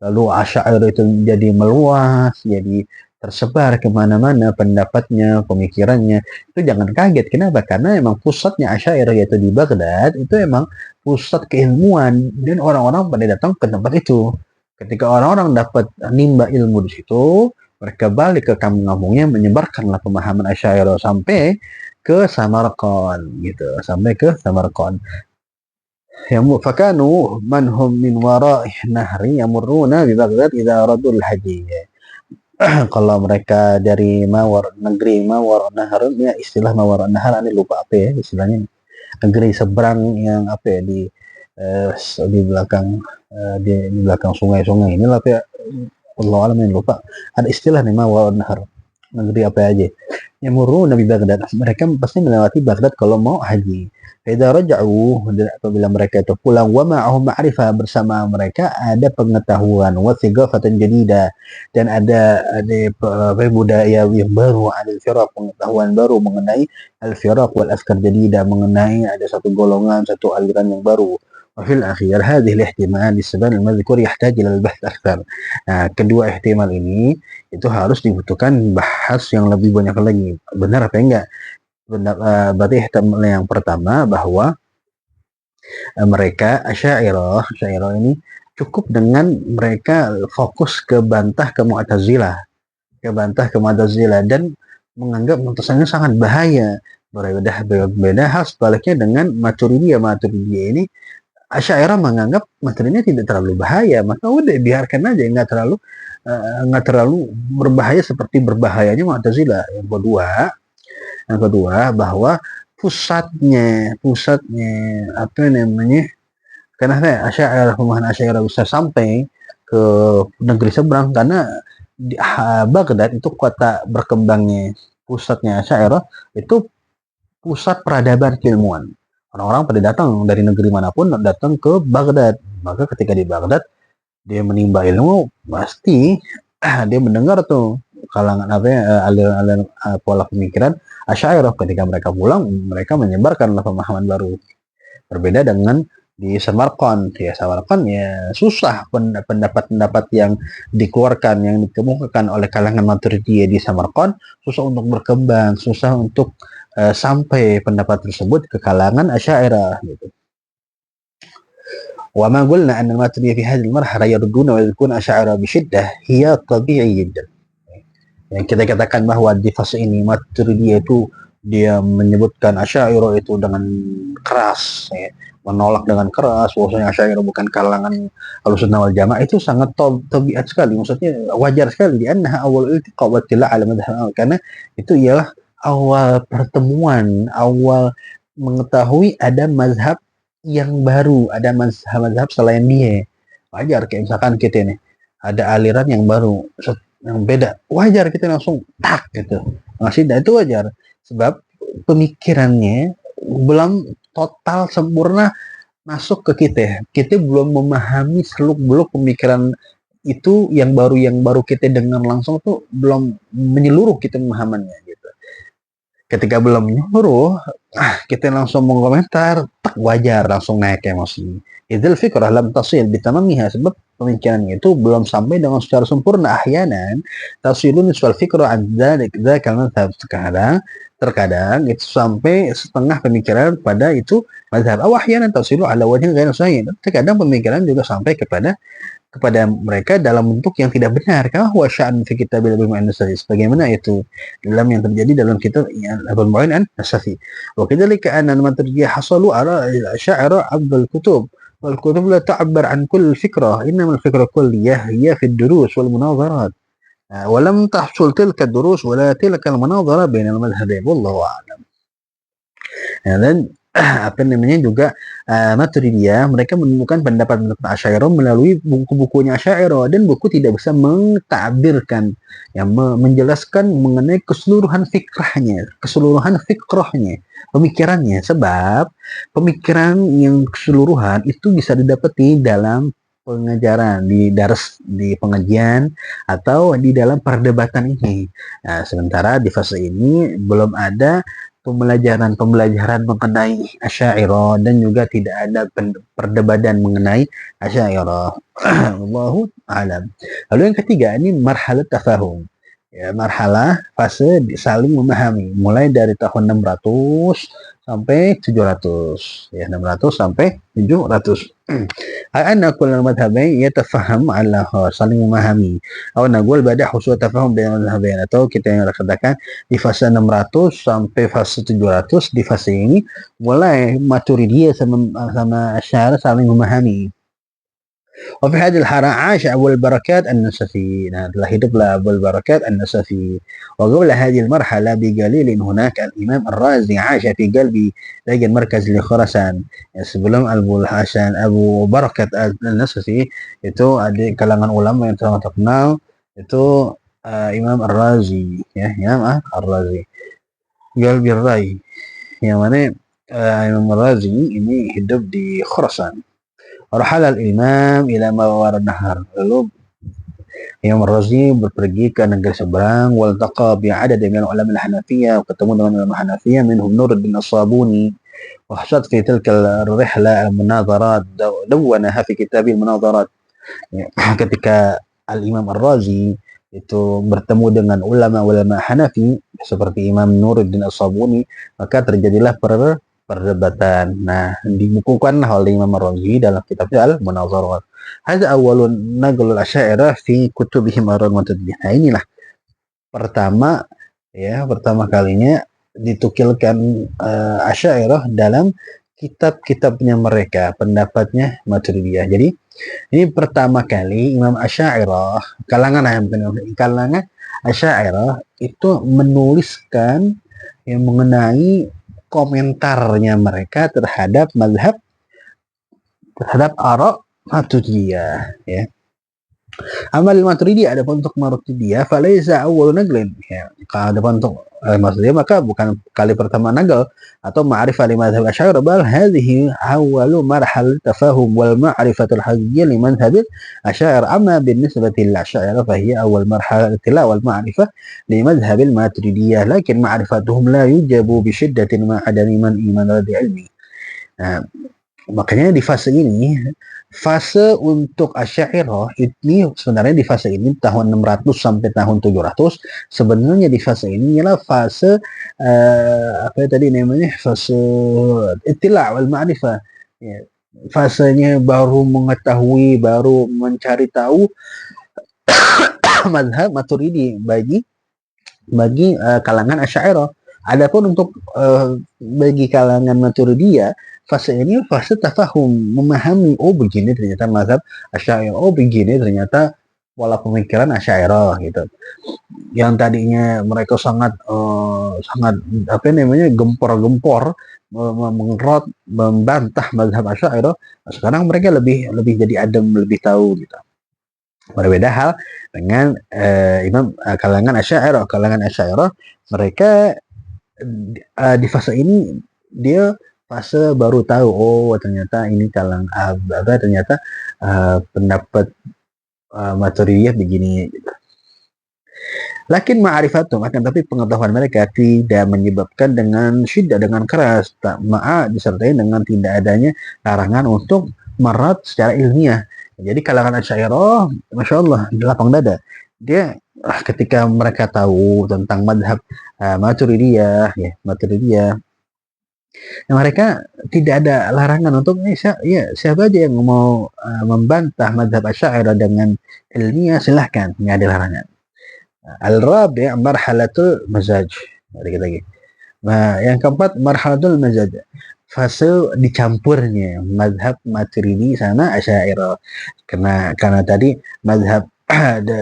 lalu Asy'ariyah itu jadi meluas, jadi tersebar kemana-mana pendapatnya, pemikirannya. Itu jangan kaget. Kenapa? Karena emang pusatnya Asy'ariyah yaitu di Baghdad, itu emang pusat keilmuan dan orang-orang pada datang ke tempat itu. Ketika orang-orang dapat nimba ilmu di situ, mereka balik ke kampung-kampungnya, menyebarkanlah pemahaman Asy'ariyah sampai ke Samarqand gitu, fakanu man hum min wara'i nahri yamurruna bi Baghdad idza aradul haji. Kalau mereka dari negeri Mawar Nahar, ya istilah Mawar Nahar ini lupa apa ya istilahnya, negeri seberang yang di belakang sungai-sungai inilah apa ya, Allah alam yang lupa. Ada istilah nih Mawar Nahar, negeri apa aja. Yamurruna bi Baghdad, mereka pasti melewati Baghdad kalau mau haji. Idza raja'u, apabila mereka itu pulang, wa ma'ahum ma'rifah, bersama mereka ada pengetahuan, wa thiqafatan jadida, dan ada budaya yang baru, ada firaq, pengetahuan baru mengenai al-firaq wal afkar jadida, mengenai ada satu golongan, satu aliran yang baru. Wa fil akhir hadhihi al-ihtimal lisbab al-madhkur yahtaj ila al-bahth akthar. Nah, kedua ihtimal ini itu harus dibutuhkan bahas yang lebih banyak lagi. Benar apa enggak? Berarti ihtimal yang pertama bahwa mereka Asy'ariyah ini cukup dengan mereka fokus ke bantah ke Mu'tazilah dan menganggap Mu'tazilah sangat bahaya. Berbeda hal sebaliknya dengan Maturidiyah ini, Asy'ariyah menganggap Maturidiyah tidak terlalu bahaya, maka udah biarkan aja, nggak terlalu berbahaya seperti berbahayanya Mu'tazilah. Yang kedua bahwa pusatnya karena pemahaman Asy'ariyah bisa sampai ke negeri seberang karena Baghdad itu kota berkembangnya, pusatnya Asy'ariyah itu pusat peradaban keilmuan. Orang-orang pada datang dari negeri manapun datang ke Baghdad. Maka ketika di Baghdad dia menimba ilmu, pasti dia mendengar tuh kalangan aliran pola pemikiran Asy'ariyah. Ketika mereka pulang, mereka menyebarkanlah pemahaman baru. Berbeda dengan di Samarqand ya susah pendapat-pendapat yang dikeluarkan, yang dikemukakan oleh kalangan Maturidiyah di Samarqand, susah untuk berkembang, susah untuk sampai pendapat tersebut ke kalangan Asy'ariyah gitu. وما قلنا أن الماتريدية في هذه المرحلة يردون ويذكرون أشاعرة بشدة هي طبيعي جدا. Yang kita katakan bahwa di fase ini Maturidiyah itu dia menyebutkan Asy'ariyah itu dengan keras, ya, menolak dengan keras bahwasanya Asy'ariyah bukan kalangan Ahlussunnah wal Jamaah, itu sangat tabiat sekali, maksudnya wajar sekali, di annaha awal iltiqa wa ittila' ala madhhab, karena itu ialah awal pertemuan, awal mengetahui ada mazhab yang baru, ada mazhab selain dia. Wajar kayak misalkan kita nih ada aliran yang baru, yang beda, wajar kita langsung tak gitu masih, itu wajar sebab pemikirannya belum total sempurna masuk ke kita belum memahami seluk beluk pemikiran itu yang baru kita dengar langsung tuh belum menyeluruh kita pemahamannya gitu. Ketika belum menyeluruh kita langsung mengomentar, tak, wajar langsung naik emosi. Idzal fikrah lam tasil bitamamiha, sebab pemikirannya itu belum sampai dengan secara sempurna. Ahyanan tasilun nisfal fikrah an dzaka madhhab, terkadang itu sampai setengah pemikiran pada itu mazhab. Aw ahyanan tasilu ala wajhin ghair sahih, terkadang pemikiran juga sampai kepada mereka dalam bentuk yang tidak benar. Kama huwa sya'an fi kitabil Abil Mu'in As-Safi, sebagaimana itu dalam yang terjadi dalam kitab Abil Mu'in As-Safi. Wa kadzalika anna al-Maturidiyah hasalu ala asy'ara abdul kutub wal kutub la ta'abbar an kull fikrah, innama al-fikrah kulliyah hiya fi ad-durus wal munadharat, wa lam tahsul tilka ad-durus wa la tilka al-munadhara bain al-madhhabain, wallahu a'lam. Dan apa namanya juga Maturidiyah mereka menemukan pendapat Asy'ariyah melalui buku-bukunya Asy'ariyah, dan buku tidak bisa mentakbirkan, yang menjelaskan mengenai keseluruhan fikrahnya, pemikirannya, sebab pemikiran yang keseluruhan itu bisa didapati dalam pengajaran, di dars, di pengajian, atau di dalam perdebatan ini. Nah, sementara di fase ini belum ada pembelajaran mengenai Asy'ariyah, dan juga tidak ada perdebatan mengenai Asy'ariyah. Wallahu a'lam. Lalu yang ketiga ini marhalah tafahum. Ya, marhalah fase saling memahami, mulai dari tahun 600 sampai 700, ya, 600 sampai 700. Anna kullal madhhabain yatafaham ala, saling memahami. Atau naqul bada husul tafahum bainal madhhabain, atau kita yang katakan di fase 600 sampai fase 700, di fase ini mulai Maturidiyah sama Asy'ariyah saling memahami. وفي هذه الحارة عاش أبو البركات النسفي، telah hiduplah Abu al-Barakat an-Nasafi. وقبل هذه المرحلة بقليل هناك الإمام الرازي عاش في قلب لجن مركز لخراسان. Sebelum Abu Barakat an-Nasafi itu ada kalangan ulama yang terkenal, itu Imam Ar-Razi, ya, Imam Ar-Razi Qalbi Rai, yang mana Imam Ar-Razi ini hidup di Khurasan. Rahala al-imam ila mawar nahar, lalu Imam Ar-Razi berpergi ke negeri seberang. Waltaqa bi'adad min ulama al-Hanafiyah, ketemu dengan ulama Hanafiyah, minhum Nuruddin As-Sabuni. Wahsad fi tilka ar-rihla al-munadharat, dawwanaha fi kitab al-munadharat. Ketika Al-Imam Ar-Razi itu bertemu dengan ulama-ulama Hanafi seperti Imam Nuruddin As-Sabuni, maka terjadilah perdebatan. Nah, dibukukanlah oleh Imam Ar-Razi dalam kitabnya Al-Munadharat. Hadza awwalun naqlul Asy'ariyah fi kutubihim ar-Maturidiyah. Nah, inilah pertama kalinya ditukilkan Asy'ariyah dalam kitab-kitabnya mereka, pendapatnya Maturidiyah. Jadi ini pertama kali Imam Asy'ariyah, kalangan Asy'ariyah itu menuliskan yang mengenai komentarnya mereka terhadap mazhab, terhadap ara Maturidiyah, ya. Amal Maturidiyah, adapun untuk Maturidiyah falaisa awwal naglin, ya. Kalau adapun untuk Maturidiyah maka bukan kali pertama nagal atau ma'rifah li mazhab Asy'ariyah, bal hadhihi awwalu marhal tafahum wal ma'rifatul haqiqiyyah li mazhab Asy'ariyah. Amma binisbati lil Asy'ariyah fa hiya awwal marhal tila wal ma'rifah li mazhab al Maturidiyah, lakin ma'rifatuhum la yujabu bi shiddatin ma adami man iman radhi ilmi. Nah, makanya di fase ini, fase untuk Asy'ariyah ini sebenarnya di fase ini tahun 600 sampai tahun 700, sebenarnya di fase ini ialah fase fase ittila' wal ma'rifah, ya. fasenya baru mengetahui, baru mencari tahu mazhab Maturidi bagi kalangan Asy'ariyah. Adapun untuk bagi kalangan Maturidiyah, fase ini fase tafahum, memahami, oh begini ternyata mazhab Asy'ariyah, oh begini ternyata pola pemikiran Asy'ariyah gitu. Yang tadinya mereka sangat apa namanya, gempor-gempor mengerot, membantah mazhab Asy'ariyah, sekarang mereka lebih jadi adem, lebih tahu gitu. Berbeda hal dengan kalangan Asy'ariyah mereka di fase ini dia fase baru tahu, oh ternyata ini ternyata pendapat Maturidiyah begini gitu. Lakin ma'rifatum, akan tapi pengetahuan mereka tidak menyebabkan dengan syiddah, dengan keras, tak disertai dengan tidak adanya larangan untuk merat secara ilmiah. Jadi kalangan Asy'ariyah, masya Allah, lapang dada. Dia ketika mereka tahu tentang madhab Maturidiyah, mereka tidak ada larangan untuk siapa aja yang mau membantah madhab Asy'ariyah dengan ilmiah, silahkan, nggak ada larangan. Al-rabi' marhalatul mazaj. Dikit lagi. Nah, yang keempat marhalatul mazaj. Fase dicampurnya mazhab Maturidi sama Asy'ariyah. Karena tadi mazhab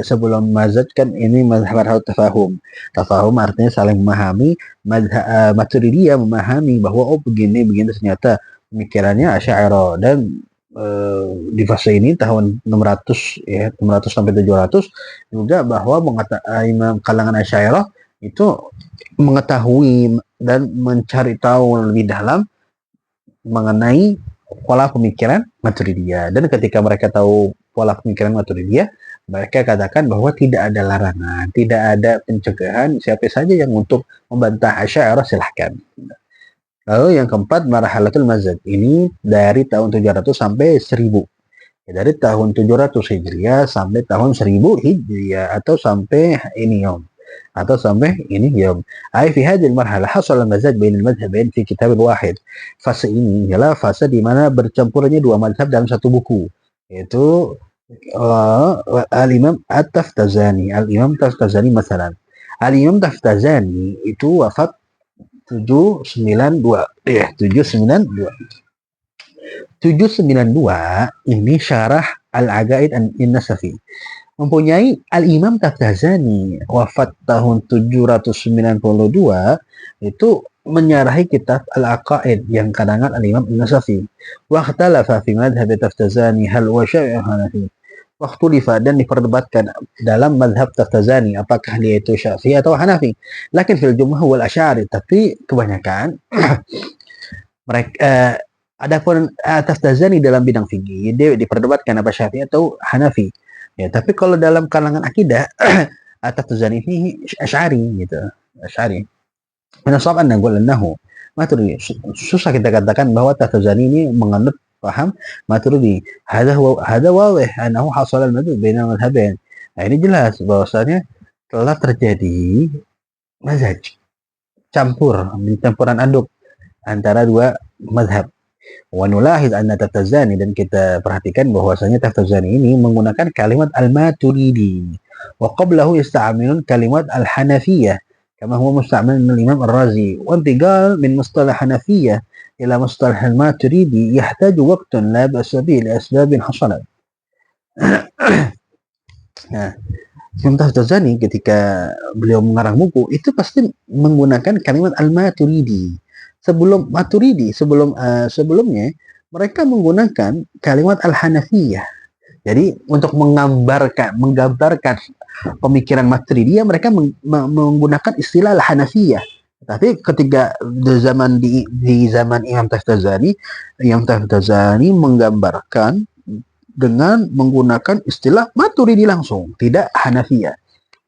sebelum mazaj kan ini mazhab tafahum. Tafahum artinya saling memahami. Mazhab Maturidiyah memahami bahwa oh begini ternyata pemikirannya Asy'ariyah, dan di fase ini tahun 600 sampai 700 juga bahwa imam kalangan Asy'ariyah itu mengetahui dan mencari tahu lebih dalam mengenai pola pemikiran Maturidiyah, dan ketika mereka tahu pola pemikiran Maturidiyah, mereka katakan bahwa tidak ada larangan, tidak ada pencegahan, siapa saja yang untuk membantah Asy'ariyah silahkan. Lalu yang keempat marhalatul mazhab, ini dari tahun 700 sampai 1000. Dari tahun 700 Hijriah sampai tahun 1000 Hijriah, atau sampai ini yom. Ai fi hadhihi marhalah hasal al-mazhab bain al-madhhabain fi kitab wahid. Fase ini ialah fase di mana bercampurnya dua mazhab dalam satu buku, yaitu Al-Imam At-Taftazani. Al-Imam Taftazani masalan. Al-Imam Taftazani itu wafat 792 ini syarah Al-Aqaid An-Nasafi. Mempunyai Al-Imam Taftazani wafat tahun 792 itu menyarahi kitab Al-Aqaid yang karangan Al-Imam An-Nasafi. Wa ikhtalafa fi madhhab Taftazani hal huwa Syafi'i Hanafi. Waktulifa, dan diperdebatkan dalam madhab Taftazani apakah dia itu Syafi'i atau Hanafi. Lakin fil jumlah wal Asy'ari, tapi kebanyakan mereka adapun Taftazani dalam bidang fikih dia diperdebatkan apa Syafi'i atau Hanafi. Ya, tapi kalau dalam kalangan akidah Taftazani ini Asy'ari gitu, Asy'ari. Mana soal anda gol nahu Maturidi. Susah kita katakan bahwa Taftazani ini menganut paham Maturidi. Hada wadih annahu hasal al-madhhab baina madhhabain. Nah, ini jelas bahwasanya telah terjadi mazhab, campuran aduk antara dua mazhab. Wa nulahiz anna Taftazani, dan kita perhatikan bahwasanya Taftazani ini menggunakan kalimat al-Maturidi, wa qablahu yasta'milun kalimat al-Hanafiyah kama huwa musta'mal min al-Imam Ar-Razi, wa intiqal min mustalah Hanafiyah ila mustalah al-Maturidi yahtaju waqtun la ba'sa bihi li asbabin hasalat. Nah, Imam Taftazani ketika beliau mengarang buku itu pasti menggunakan kalimat al-Maturidi. Sebelumnya mereka menggunakan kalimat al-Hanafiyah. Jadi untuk menggambarkan pemikiran Maturidiyah, mereka menggunakan istilah al-Hanafiyah. Tapi ketika di zaman Imam Taftazani menggambarkan dengan menggunakan istilah Maturidi langsung, tidak Hanafiyah.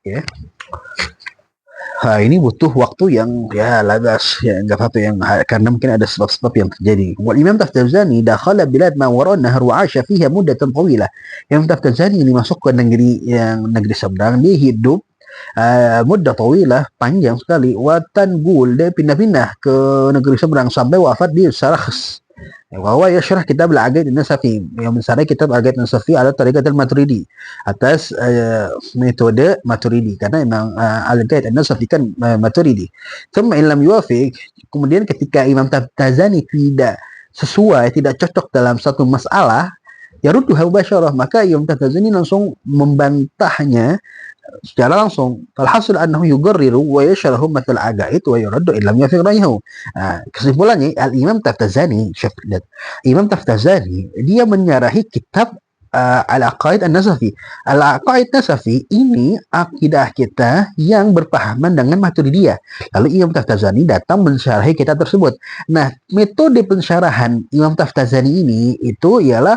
Ya. Ini butuh waktu yang labas, enggak apa-apa, yang karena mungkin ada sebab-sebab yang terjadi. Wal Imam Taftazani dakhala bilad ma wara an-nahr wa 'asha fiha muddatan tawilah. Imam Taftazani ini masuk ke negeri seberang, dia hidup muddah tawilah, panjang sekali. Wa tanqul, dia pindah-pindah ke negeri seberang sampai wafat di Sarakhs. وهو يشرح كتاب العقائد النسفي yang mensyarah kitab Al-Aqaid Nasafi ala tariqat al-Maturidi atas metode Maturidi karena memang Al-Aqaid Nasafi kan Maturidi. Thumma in lam yuwafiq, kemudian ketika Imam Taftazani tidak sesuai, tidak cocok dalam satu masalah, ya rudduha mubasyarah, maka Imam Taftazani langsung membantahnya secara langsung. Alhasil annahu yugarriru wa yashrahu mathal aqaid wa yuraddu illam yafiq ra'yahu. Kesimpulannya Al-Imam Taftazani, Imam Taftazani dia menyarahi kitab Al-Aqaid An-Nasafi. Al-Aqaid Nasafi ini akidah kita yang berpahaman dengan Maturidiyah. Lalu Imam Taftazani datang mensyarahi kitab tersebut. Nah, metode pensyarahan Imam Taftazani ini itu ialah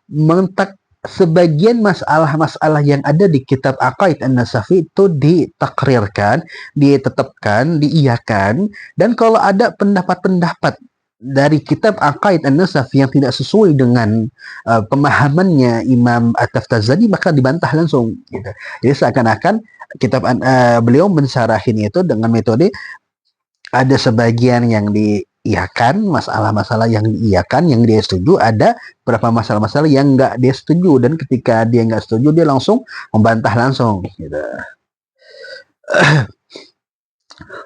mentak sebagian masalah-masalah yang ada di kitab Aqaid An-Nasafi itu ditakrirkan, ditetapkan, diiyakan, dan kalau ada pendapat-pendapat dari kitab Aqaid An-Nasafi yang tidak sesuai dengan pemahamannya Imam At-Taftazani, maka dibantah langsung gitu. Jadi seakan-akan kitab beliau mensyarahin itu dengan metode ada sebagian yang diiyakan, masalah-masalah yang diiyakan, yang dia setuju, ada beberapa masalah-masalah yang nggak dia setuju, dan ketika dia nggak setuju dia langsung membantah langsung gitu.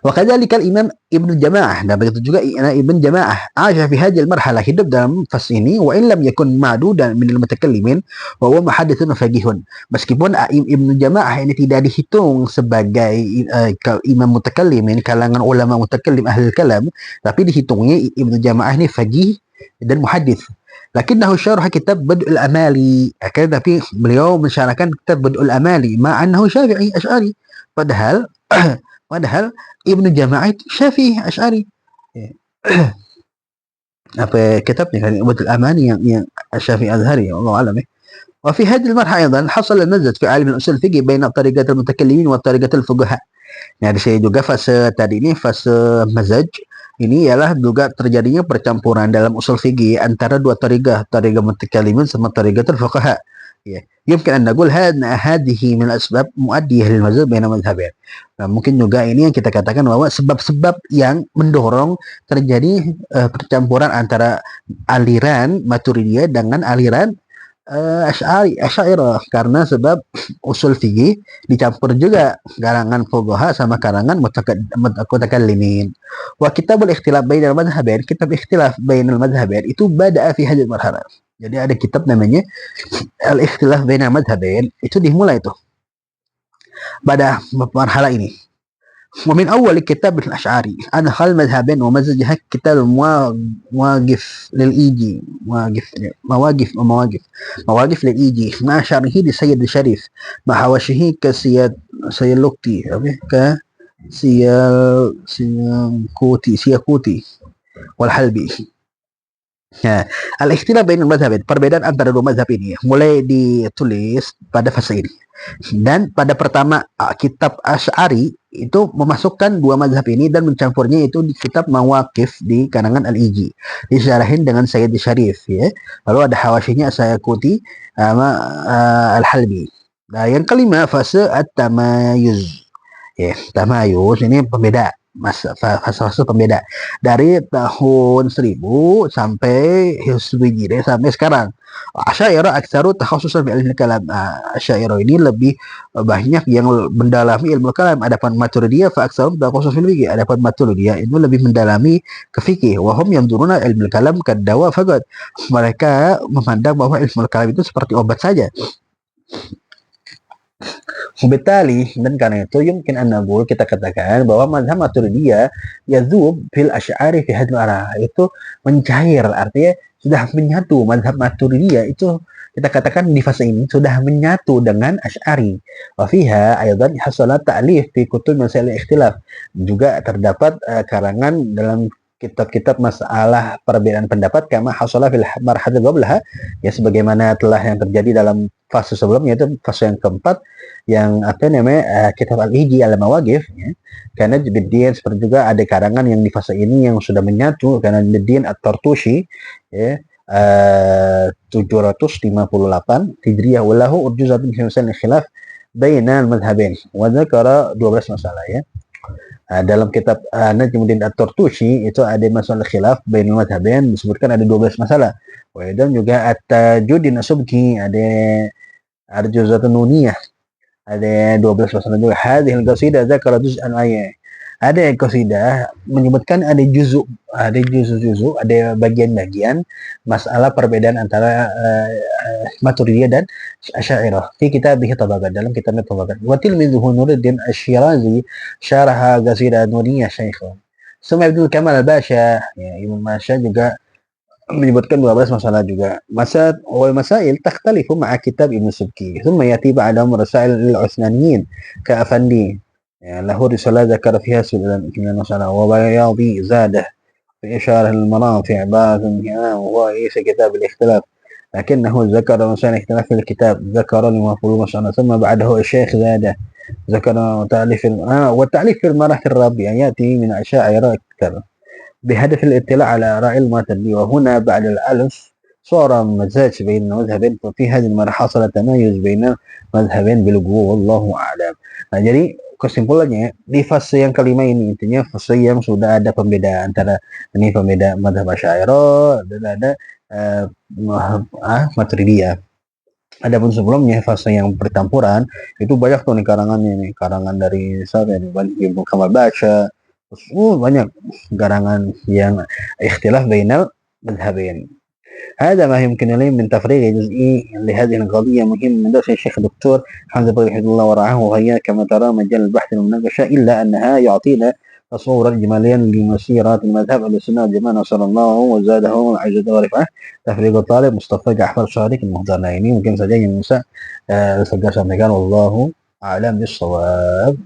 Wakadzalika Imam Ibnu Jamaah, dan begitu juga Ibn Jamaah aja fi hadhihi marhalah, hidup dalam fase ini, wa in lam yakun ma'dudan min al-mutakallimin wa huwa muhadditsun faqihun. Meskipun Ibnu Jamaah ini tidak dihitung sebagai imam mutakallimin, kalangan ulama mutakallim ahli kalam, tapi dihitungnya Ibnu Jamaah ini faqih dan muhaddits. Lakinnahu syarah kitab Bad'ul Amali, tapi beliau mensyarahkan kitab Bad'ul Amali ma'annahu Syafi'i Asy'ari, padahal Ibnu Jamaah itu Syafi'i Asy'ari. Apa kitabnya kan Bad'ul Amali yang Syafi'i Azhari, Allah alam. وفي هذه المرحلة أيضا حصل المزج في علم الأصول الفقهي بين طريقة المتكلمين وطريقة الفقهاء. Nah, di sini juga fase tadi ini fase mazaj ini ialah juga terjadinya percampuran dalam usul fikih antara dua tariqah mutakallimin sama tariqatul fuqaha. Ya, yumkin an naqul hadhihi min asbab muaddiyah lil mazhab baina madhhabain. Nah, mungkin juga ini yang kita katakan bahwa sebab-sebab yang mendorong terjadi percampuran antara aliran Maturidiyah dengan aliran Asy'ariyah, karena sebab usul fikih dicampur juga kalangan fuqaha sama kalangan mutakallimin. Wa kitabul ikhtilaf bainal madhhabain, kitab ikhtilaf bainal madhhabain itu bada'a fi hadhihi marhalah. Jadi ada kitab namanya Al-Ikhtilaf Bainal Madhhabain, itu dimulai tuh pada marhalah ini. ومن أول كتاب الأشعري أدخل مذهبين ومزجها كتاب مواقف للإيجي، مواقف للإيجي مع شرحه لسيد الشريف مع حواشيه كسيالوكتي كسياكوتي والحلبي. Nah, al-ikhtilaf bainal madhhabain, perbedaan antara dua mazhab ini mulai ditulis pada fase ini. Dan pada pertama kitab Asy'ari itu memasukkan dua mazhab ini dan mencampurnya itu di kitab Mawaqif di karangan Al-Iji. Disyarahin dengan Sayyid Syarif ya. Lalu ada hawasyinya Sayakuti sama Al-Halbi. Nah, yang kelima fase at-tamayuz. Ya, tamayuz ini pembeda. Fase pembeda dari tahun 1000 sampai Hizbiyah sampai sekarang. Asy'ariyah aktsaru takhassusan fi ilmu kalam. Asy'ariyah ini lebih banyak yang mendalami ilmu kalam. Adapun Maturidiyah fa aktsarum takhassus fil fikih. Adapun Maturidiyah itu lebih mendalami ke fikih. Wa hum yanzuruna ilmu kalam kadawa faqat. Mereka memandang bahwa ilmu kalam itu seperti obat saja. Subetali, dan karena itu yumkin an naqul, kita katakan bahwa mazhab Maturidiyah yazub fil Asy'ari fi hadhihi arah, itu mencair, artinya sudah menyatu. Mazhab Maturidiyah itu kita katakan di fase ini sudah menyatu dengan Asy'ari. Wa fiha aidan hasala ta'lif fi kutub masail ikhtilaf, juga terdapat karangan dalam kitab-kitab masalah perbedaan pendapat kama hasala fil marhalah qablaha, ya sebagaimana telah yang terjadi dalam fase sebelumnya, itu fase yang keempat yang apa namanya kitab Al-Iji Al-Mawaqif ya. Karena Jibidin seperti juga ada karangan yang di fase ini yang sudah menyatu, karena Jibidin At-Tartushi ya 758 Hijriyah walahu urjuzatun fi masail khilaf bainal madhhabain wa dzakara 12 masalah ya. Dalam kitab Najmuddin At-Tartushi itu ada masalah khilaf bainal madhabain, disebutkan ada 12 masalah. Dan juga At-Tajuddin As-Subki ada Juzatun Nuniyah, ada 12 masalah juga. Hadhil qasidah dzakara juz'an ayat. Ada qasidah menyebutkan ada juzu, ada bagian-bagian masalah perbedaan antara Maturidiyah dan Asy'ariyah fi kitabih Tabaqat, dalam kitabnya Tabaqat. Wa tilmizuhu Nuruddin Asy-Syirazi syaraha qasidah Nuniyah Syaikhun. Suma Ibnu Kamal Al-Basha, ya, Ibnu Masya juga menyebutkan 12 masalah juga. Wal masail takhtalifu ma'a kitab Ibnu Subki. Thumma yati ba'dahum rasail lil Usnaniyin ka Afandi. Ya, lahu risalah dzakara fiha 9 masalah wa Bayadi zadah في إشارة للمنافع بعض وهو ليس كتاب الاختلاف لكنه ذكر مسائل الاختلاف في الكتاب ذكر لمفهوم مسألة ثم بعده الشيخ زاده ذكر والتعليف في المراحل الرابعة يأتي من أشاعرة أكثر بهدف الاطلاع على آراء المعتدي وهنا بعد الألف صار مزاج بين المذهبين وفي هذه المرحلة حصل تمايز بين المذهبين بالوجوه والله أعلم. Nah, jadi kesimpulannya di fase yang kelima ini intinya fase yang sudah ada pembeda antara ini pembeda madhab Asy'ariyah dan ada Maturidiyah. Adapun sebelumnya fase yang pertempuran itu banyak tuh nih karangan dari misalnya Ibnu Kamal Basha, banyak karangan yang ikhtilaf bainal madhhabain. هذا ما يمكن لي من تفريغ جزئي لهذه القضية مهم من درس الشيخ الدكتور حمزة بن رحمه الله ورعاه، وهي كما ترى مجال البحث والمناقشة، إلا أنها يعطينا تصورا جماليا لمسيرة المذهب أهل السنة والجماعة نصر الله وزاده عزة ورفعه. تفريغ الطالب مصطفى جعفر صادق المهدر نايمي. mungkin saja yang bisa saya sampaikan. Wallahu a'lam bishawab.